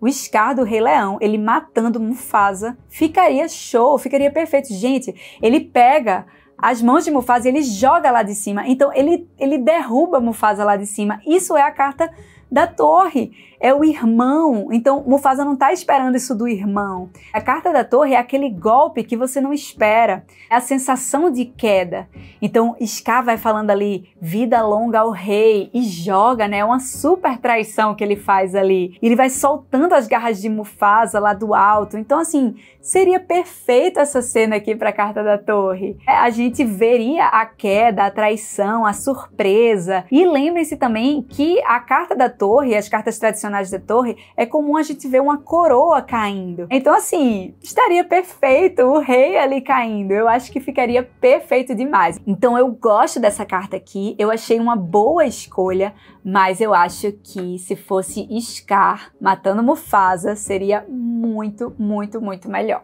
do Rei Leão, ele matando Mufasa, ficaria show, ficaria perfeito. Gente, ele pega as mãos de Mufasa e ele joga lá de cima. Então ele derruba Mufasa lá de cima. Isso é a carta da torre, é o irmão. Então Mufasa não tá esperando isso do irmão. A carta da torre é aquele golpe que você não espera, é a sensação de queda. Então Scar vai falando ali, vida longa ao rei, e joga, né? É uma super traição que ele faz ali. Ele vai soltando as garras de Mufasa lá do alto. Então, assim, seria perfeito essa cena aqui para a carta da torre. A gente veria a queda, a traição, a surpresa. E lembrem-se também que a carta da torre, as cartas tradicionais da torre, é comum a gente ver uma coroa caindo. Então, assim, estaria perfeito o rei ali caindo. Eu acho que ficaria perfeito demais. Então, eu gosto dessa carta aqui. Eu achei uma boa escolha, mas eu acho que se fosse Scar matando Mufasa, seria muito, muito, muito melhor.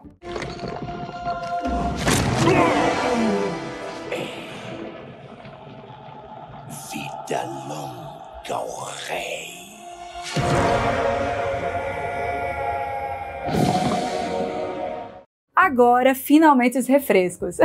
Vida longa ao rei. Agora, finalmente, os refrescos.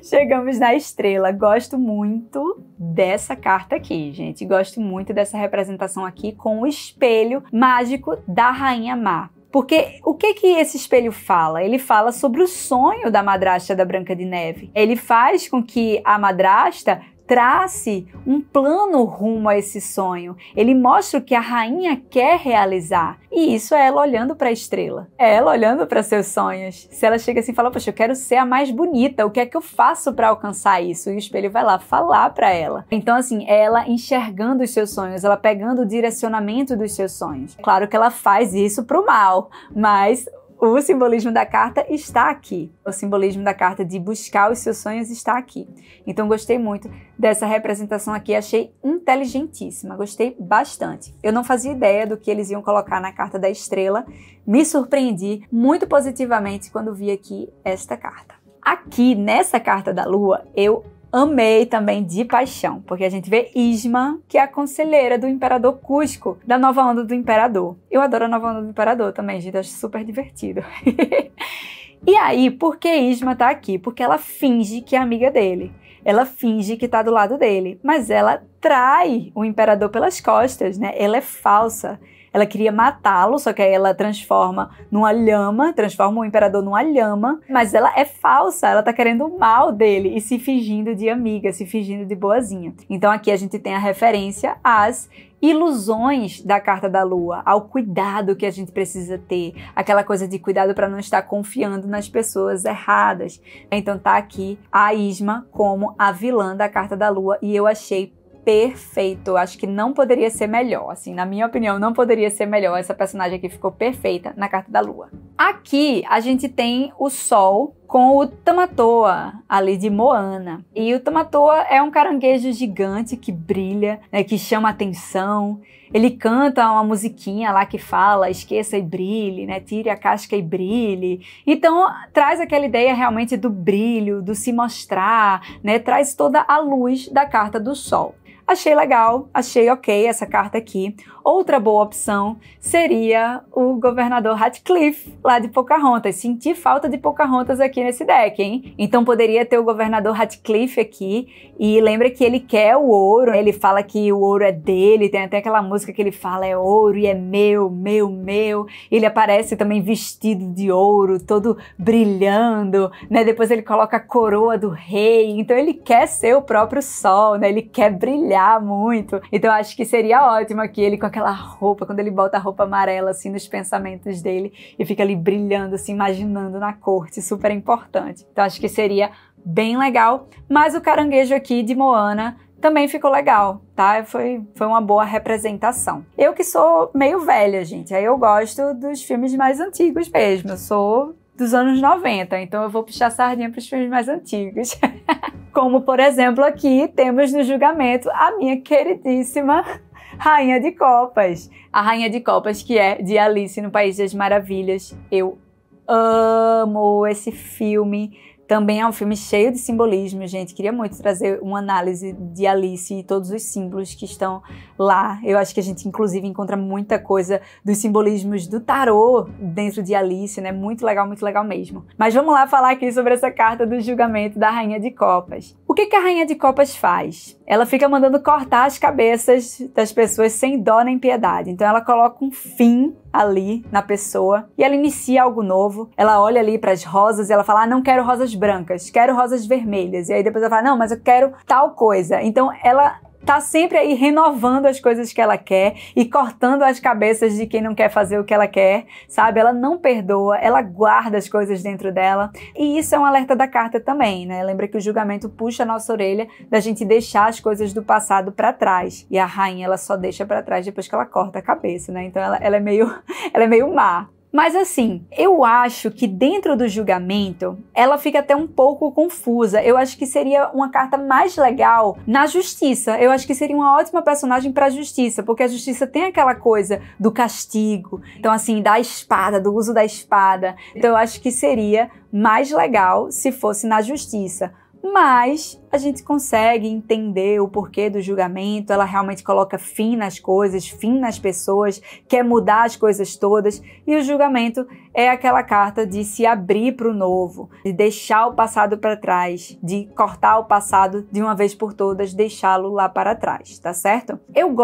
Chegamos na estrela. Gosto muito dessa carta aqui, gente. Gosto muito dessa representação aqui com o espelho mágico da Rainha Má. Porque o que esse espelho fala? Ele fala sobre o sonho da madrasta da Branca de Neve. Ele faz com que a madrasta trace um plano rumo a esse sonho. Ele mostra o que a rainha quer realizar. E isso é ela olhando para a estrela. É ela olhando para seus sonhos. Se ela chega assim e fala, poxa, eu quero ser a mais bonita, o que é que eu faço para alcançar isso? E o espelho vai lá falar para ela. Então, assim, é ela enxergando os seus sonhos, ela pegando o direcionamento dos seus sonhos. Claro que ela faz isso pro mal, mas o simbolismo da carta está aqui. O simbolismo da carta de buscar os seus sonhos está aqui. Então, gostei muito dessa representação aqui. Achei inteligentíssima. Gostei bastante. Eu não fazia ideia do que eles iam colocar na carta da estrela. Me surpreendi muito positivamente quando vi aqui esta carta. Aqui, nessa carta da lua, eu amei também de paixão, porque a gente vê Isma, que é a conselheira do Imperador Cusco, da Nova Onda do Imperador. Eu adoro a Nova Onda do Imperador também, gente, acho super divertido. E aí, por que Isma tá aqui? Porque ela finge que é amiga dele. Ela finge que tá do lado dele, mas ela trai o Imperador pelas costas, né? Ela é falsa. Ela queria matá-lo, só que aí ela transforma o Imperador numa lhama, mas ela é falsa, ela tá querendo o mal dele e se fingindo de amiga, se fingindo de boazinha. Então aqui a gente tem a referência às ilusões da carta da lua, ao cuidado que a gente precisa ter, aquela coisa de cuidado para não estar confiando nas pessoas erradas. Então tá aqui a Isma como a vilã da carta da lua e eu achei perfeito, acho que não poderia ser melhor, assim, na minha opinião, não poderia ser melhor, essa personagem aqui ficou perfeita na carta da lua. Aqui a gente tem o Sol com o Tamatoa, ali de Moana. E o Tamatoa é um caranguejo gigante que brilha, né, que chama atenção. Ele canta uma musiquinha lá que fala, esqueça e brilhe, né, tire a casca e brilhe. Então, traz aquela ideia realmente do brilho, do se mostrar, né, traz toda a luz da carta do Sol. Achei legal, achei ok essa carta aqui. Outra boa opção seria o governador Ratcliffe, lá de Pocahontas. Senti falta de Pocahontas aqui nesse deck, hein? Então poderia ter o governador Ratcliffe aqui. E lembra que ele quer o ouro, ele fala que o ouro é dele. Tem até aquela música que ele fala, é ouro e é meu, meu, meu. Ele aparece também vestido de ouro, todo brilhando, né? Depois ele coloca a coroa do rei. Então ele quer ser o próprio sol, né? Ele quer brilhar. brilhar muito. Então eu acho que seria ótimo aqui ele com aquela roupa, quando ele bota a roupa amarela assim nos pensamentos dele e fica ali brilhando, se imaginando na corte, super importante. Então acho que seria bem legal, mas o caranguejo aqui de Moana também ficou legal, tá? Foi uma boa representação. Eu que sou meio velha, gente, aí eu gosto dos filmes mais antigos mesmo, eu sou dos anos 90, então eu vou puxar sardinha para os filmes mais antigos. Como, por exemplo, aqui temos no julgamento a minha queridíssima Rainha de Copas. A Rainha de Copas, que é de Alice no País das Maravilhas. Eu amo esse filme. Também é um filme cheio de simbolismo, gente. Queria muito trazer uma análise de Alice e todos os símbolos que estão lá. Eu acho que a gente, inclusive, encontra muita coisa dos simbolismos do tarô dentro de Alice, né? Muito legal mesmo. Mas vamos lá falar aqui sobre essa carta do julgamento da Rainha de Copas. O que a Rainha de Copas faz? Ela fica mandando cortar as cabeças das pessoas sem dó nem piedade. Então ela coloca um fim ali na pessoa e ela inicia algo novo. Ela olha ali para as rosas e ela fala, não quero rosas brancas, quero rosas vermelhas. E aí depois ela fala, não, mas eu quero tal coisa. Então ela tá sempre aí renovando as coisas que ela quer e cortando as cabeças de quem não quer fazer o que ela quer, sabe? Ela não perdoa, ela guarda as coisas dentro dela. E isso é um alerta da carta também, né? Lembra que o julgamento puxa a nossa orelha da gente deixar as coisas do passado para trás. E a rainha, ela só deixa para trás depois que ela corta a cabeça, né? Então ela é meio má. Mas assim, eu acho que dentro do julgamento, ela fica até um pouco confusa. Eu acho que seria uma carta mais legal na justiça. Eu acho que seria uma ótima personagem para a justiça, porque a justiça tem aquela coisa do castigo. Então assim, da espada, do uso da espada. Então eu acho que seria mais legal se fosse na justiça. Mas a gente consegue entender o porquê do julgamento, ela realmente coloca fim nas coisas, fim nas pessoas, quer mudar as coisas todas, e o julgamento é aquela carta de se abrir para o novo, de deixar o passado para trás, de cortar o passado de uma vez por todas, deixá-lo lá para trás, tá certo? Eu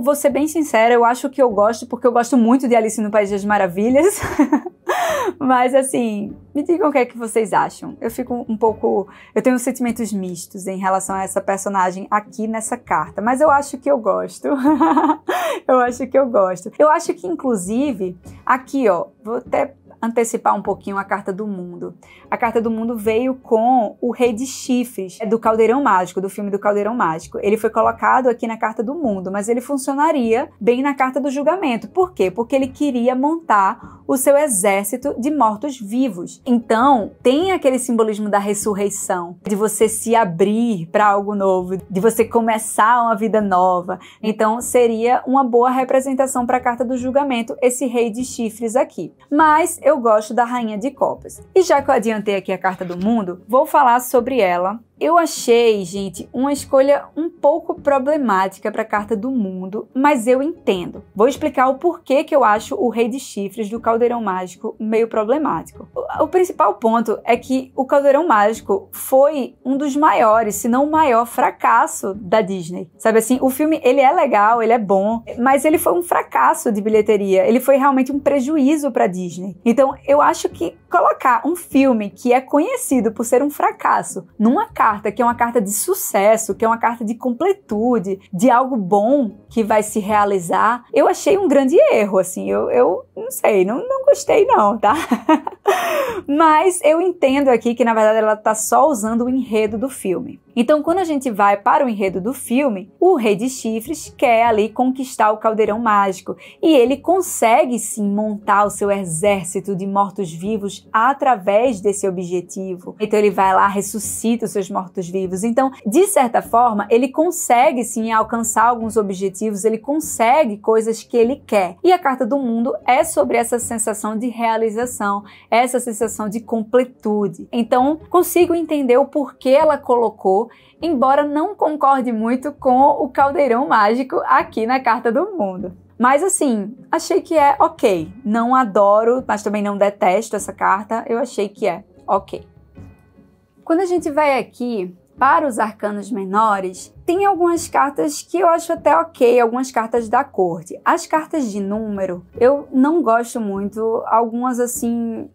vou ser bem sincera, eu acho que eu gosto porque eu gosto muito de Alice no País das Maravilhas. Mas assim, me digam o que é que vocês acham. Eu tenho sentimentos mistos em relação a essa personagem aqui nessa carta, mas eu acho que eu gosto. Eu acho que, inclusive, aqui, ó, vou até antecipar um pouquinho a Carta do Mundo. A Carta do Mundo veio com o Rei de Chifres, do Caldeirão Mágico, do filme do Caldeirão Mágico. Ele foi colocado aqui na Carta do Mundo, mas ele funcionaria bem na Carta do Julgamento. Por quê? Porque ele queria montar o seu exército de mortos-vivos. Então, tem aquele simbolismo da ressurreição, de você se abrir para algo novo, de você começar uma vida nova. Então, seria uma boa representação para a Carta do Julgamento, esse Rei de Chifres aqui. Mas eu gosto da Rainha de Copas. E já que eu adiantei aqui a Carta do Mundo, vou falar sobre ela. Eu achei, gente, uma escolha um pouco problemática para a Carta do Mundo, mas eu entendo. Vou explicar o porquê que eu acho o Rei de Chifres do Caldeirão Mágico meio problemático. O principal ponto é que o Caldeirão Mágico foi um dos maiores, se não o maior fracasso da Disney. Sabe assim, o filme, ele é legal, ele é bom, mas ele foi um fracasso de bilheteria. Ele foi realmente um prejuízo para a Disney. Então, eu acho que colocar um filme que é conhecido por ser um fracasso numa carta que é uma carta de sucesso, que é uma carta de completude, de algo bom que vai se realizar, eu achei um grande erro, assim, eu não sei, não gostei não, tá? Mas eu entendo aqui que, na verdade, ela tá só usando o enredo do filme. Então, quando a gente vai para o enredo do filme, o Rei de Chifres quer ali conquistar o Caldeirão Mágico e ele consegue sim montar o seu exército de mortos-vivos através desse objetivo. Então, ele vai lá, ressuscita os seus mortos-vivos. Então, de certa forma, ele consegue sim alcançar alguns objetivos, ele consegue coisas que ele quer. E a Carta do Mundo é sobre essa sensação de realização, essa sensação de completude. Então, consigo entender o porquê ela colocou, embora não concorde muito com o Caldeirão Mágico aqui na Carta do Mundo. Mas assim, achei que é ok. Não adoro, mas também não detesto essa carta. Eu achei que é ok. Quando a gente vai aqui para os arcanos menores, tem algumas cartas que eu acho até ok, algumas cartas da corte. As cartas de número, eu não gosto muito. Algumas assim,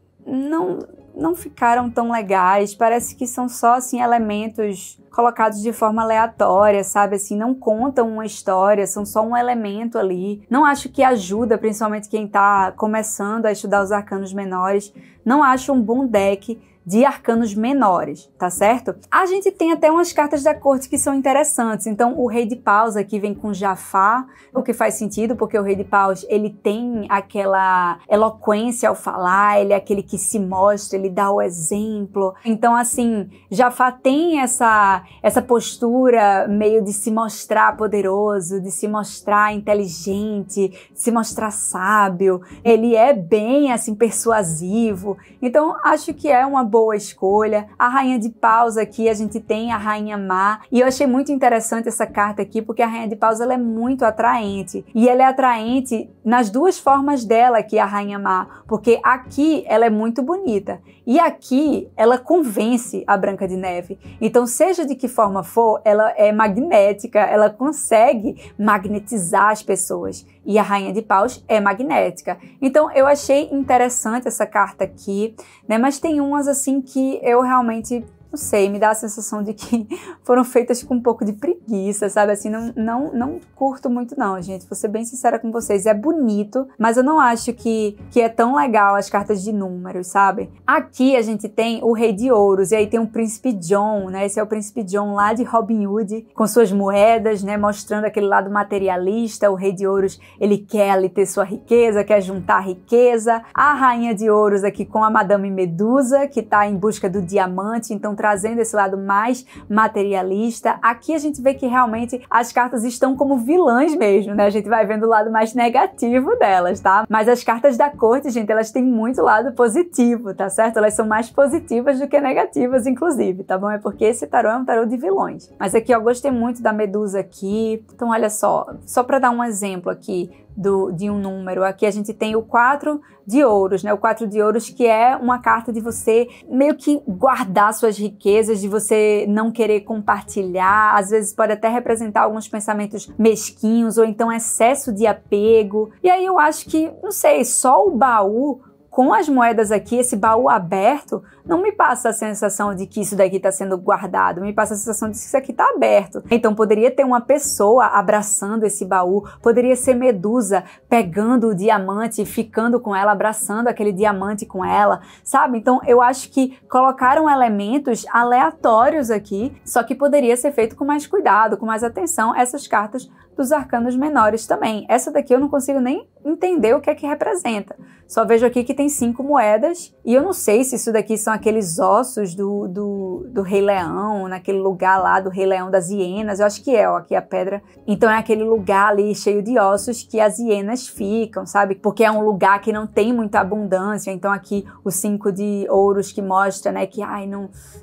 não ficaram tão legais, parece que são só, assim, elementos colocados de forma aleatória, sabe, assim, não contam uma história, são só um elemento ali. Não acho que ajuda, principalmente quem tá começando a estudar os arcanos menores, não acho um bom deck de arcanos menores, tá certo? A gente tem até umas cartas da corte que são interessantes. Então, o Rei de Paus aqui vem com Jafar, o que faz sentido, porque o Rei de Paus, ele tem aquela eloquência ao falar, ele é aquele que se mostra, ele dá o exemplo. Então, assim, Jafar tem essa postura meio de se mostrar poderoso, de se mostrar inteligente, de se mostrar sábio. Ele é bem, assim, persuasivo. Então, acho que é uma boa escolha. A Rainha de Paus aqui, a gente tem a Rainha Má, e eu achei muito interessante essa carta aqui, porque a Rainha de Paus, ela é muito atraente, e ela é atraente nas duas formas dela aqui, a Rainha Má, porque aqui ela é muito bonita, e aqui ela convence a Branca de Neve. Então, seja de que forma for, ela é magnética, ela consegue magnetizar as pessoas, e a Rainha de Paus é magnética. Então, eu achei interessante essa carta aqui, né? Mas tem umas assim que eu realmente, não sei, me dá a sensação de que foram feitas com um pouco de preguiça, sabe? Assim, não curto muito não, gente. Vou ser bem sincera com vocês. É bonito, mas eu não acho que é tão legal as cartas de números, sabe? Aqui a gente tem o Rei de Ouros, e aí tem o Príncipe John, né? Esse é o Príncipe John lá de Robin Hood, com suas moedas, né? Mostrando aquele lado materialista. O Rei de Ouros, ele quer ali ter sua riqueza, quer juntar riqueza. A Rainha de Ouros aqui com a Madame Medusa, que tá em busca do diamante, então trazendo esse lado mais materialista. Aqui a gente vê que realmente as cartas estão como vilãs mesmo, né? A gente vai vendo o lado mais negativo delas, tá? Mas as cartas da corte, gente, elas têm muito lado positivo, tá certo? Elas são mais positivas do que negativas, inclusive, tá bom? É porque esse tarô é um tarô de vilões. Mas aqui, eu gostei muito da Medusa aqui. Então, olha só pra dar um exemplo aqui de um número, aqui a gente tem o 4 de ouros, né? O 4 de ouros, que é uma carta de você meio que guardar suas riquezas, de você não querer compartilhar, às vezes pode até representar alguns pensamentos mesquinhos, ou então excesso de apego. E aí eu acho que, não sei, só o baú com as moedas aqui, esse baú aberto, não me passa a sensação de que isso daqui está sendo guardado, me passa a sensação de que isso aqui está aberto. Então poderia ter uma pessoa abraçando esse baú, poderia ser Medusa pegando o diamante e ficando com ela, abraçando aquele diamante com ela, sabe? Então eu acho que colocaram elementos aleatórios aqui, só que poderia ser feito com mais cuidado, com mais atenção, essas cartas dos arcanos menores também. Essa daqui eu não consigo nem entender o que é que representa. Só vejo aqui que tem 5 moedas, e eu não sei se isso daqui são aqueles ossos do Rei Leão, naquele lugar lá do Rei Leão das hienas. Eu acho que é, ó, aqui a pedra. Então é aquele lugar ali cheio de ossos que as hienas ficam, sabe? Porque é um lugar que não tem muita abundância. Então aqui o 5 de ouros que mostra, né, que ai,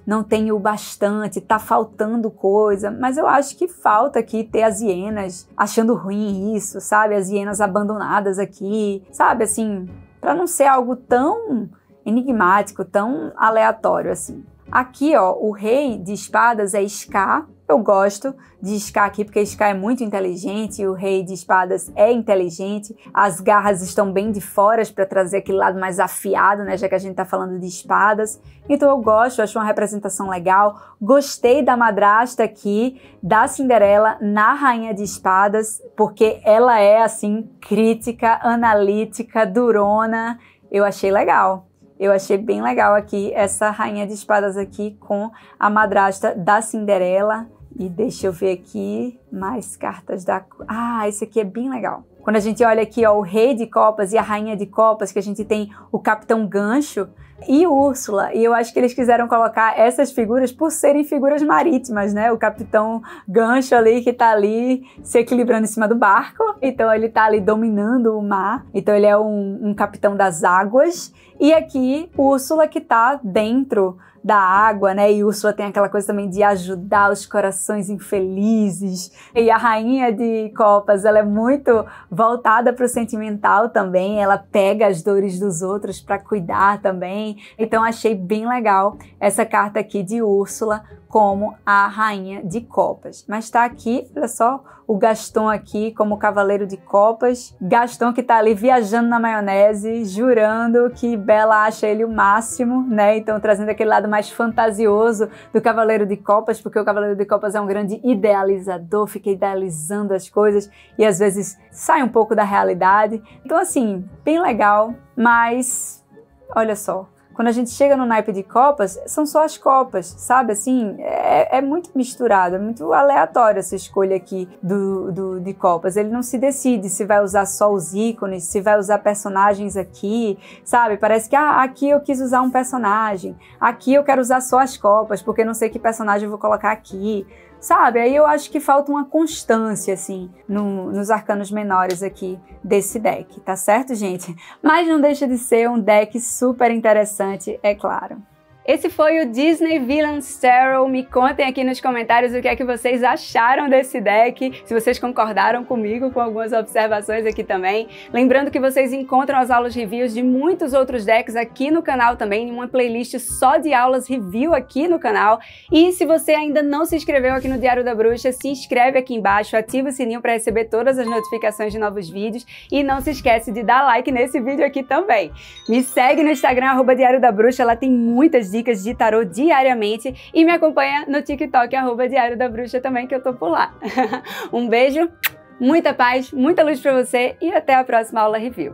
não tem o bastante, tá faltando coisa. Mas eu acho que falta aqui ter as hienas achando ruim isso, sabe? As hienas abandonadas aqui, sabe? Assim, para não ser algo tão enigmático, tão aleatório assim. Aqui, ó, o Rei de Espadas é Scar. Eu gosto de Scar aqui porque Scar é muito inteligente, e o Rei de Espadas é inteligente. As garras estão bem de fora para trazer aquele lado mais afiado, né, já que a gente tá falando de espadas. Então eu gosto, acho uma representação legal. Gostei da madrasta aqui, da Cinderela na Rainha de Espadas, porque ela é, assim, crítica, analítica, durona. Eu achei legal. Eu achei bem legal aqui essa Rainha de Espadas aqui com a madrasta da Cinderela. E deixa eu ver aqui mais cartas da... Ah, esse aqui é bem legal. Quando a gente olha aqui, ó, o Rei de Copas e a Rainha de Copas, que a gente tem o Capitão Gancho e Úrsula. E eu acho que eles quiseram colocar essas figuras por serem figuras marítimas, né? O Capitão Gancho ali, que tá ali se equilibrando em cima do barco. Então ele tá ali dominando o mar. Então ele é um capitão das águas. E aqui, Úrsula, que tá dentro da água, né? E Úrsula tem aquela coisa também de ajudar os corações infelizes. E a Rainha de Copas, ela é muito voltada para o sentimental também. Ela pega as dores dos outros para cuidar também. Então achei bem legal essa carta aqui de Úrsula como a Rainha de Copas. Mas tá aqui, olha só, o Gaston aqui como Cavaleiro de Copas. Gaston que tá ali viajando na maionese, jurando que Bella acha ele o máximo, né? Então trazendo aquele lado mais fantasioso do Cavaleiro de Copas, porque o Cavaleiro de Copas é um grande idealizador, fica idealizando as coisas e às vezes sai um pouco da realidade. Então assim, bem legal, mas olha só, quando a gente chega no naipe de copas, são só as copas, sabe? Assim, é muito misturado, é muito aleatório essa escolha aqui de copas. Ele não se decide se vai usar só os ícones, se vai usar personagens aqui, sabe? Parece que, aqui eu quis usar um personagem, aqui eu quero usar só as copas, porque não sei que personagem eu vou colocar aqui, sabe? Aí eu acho que falta uma constância, assim, nos arcanos menores aqui desse deck, tá certo, gente? Mas não deixa de ser um deck super interessante, é claro. Esse foi o Disney Villains Tarot. Me contem aqui nos comentários o que é que vocês acharam desse deck, se vocês concordaram comigo com algumas observações aqui também. Lembrando que vocês encontram as aulas reviews de muitos outros decks aqui no canal também, em uma playlist só de aulas review aqui no canal. E se você ainda não se inscreveu aqui no Diário da Bruxa, se inscreve aqui embaixo, ativa o sininho para receber todas as notificações de novos vídeos e não se esquece de dar like nesse vídeo aqui também. Me segue no Instagram, @Diário da Bruxa, lá tem muitas dicas de tarô diariamente e me acompanha no TikTok, @Diário da Bruxa também, que eu tô por lá. Um beijo, muita paz, muita luz pra você e até a próxima aula review.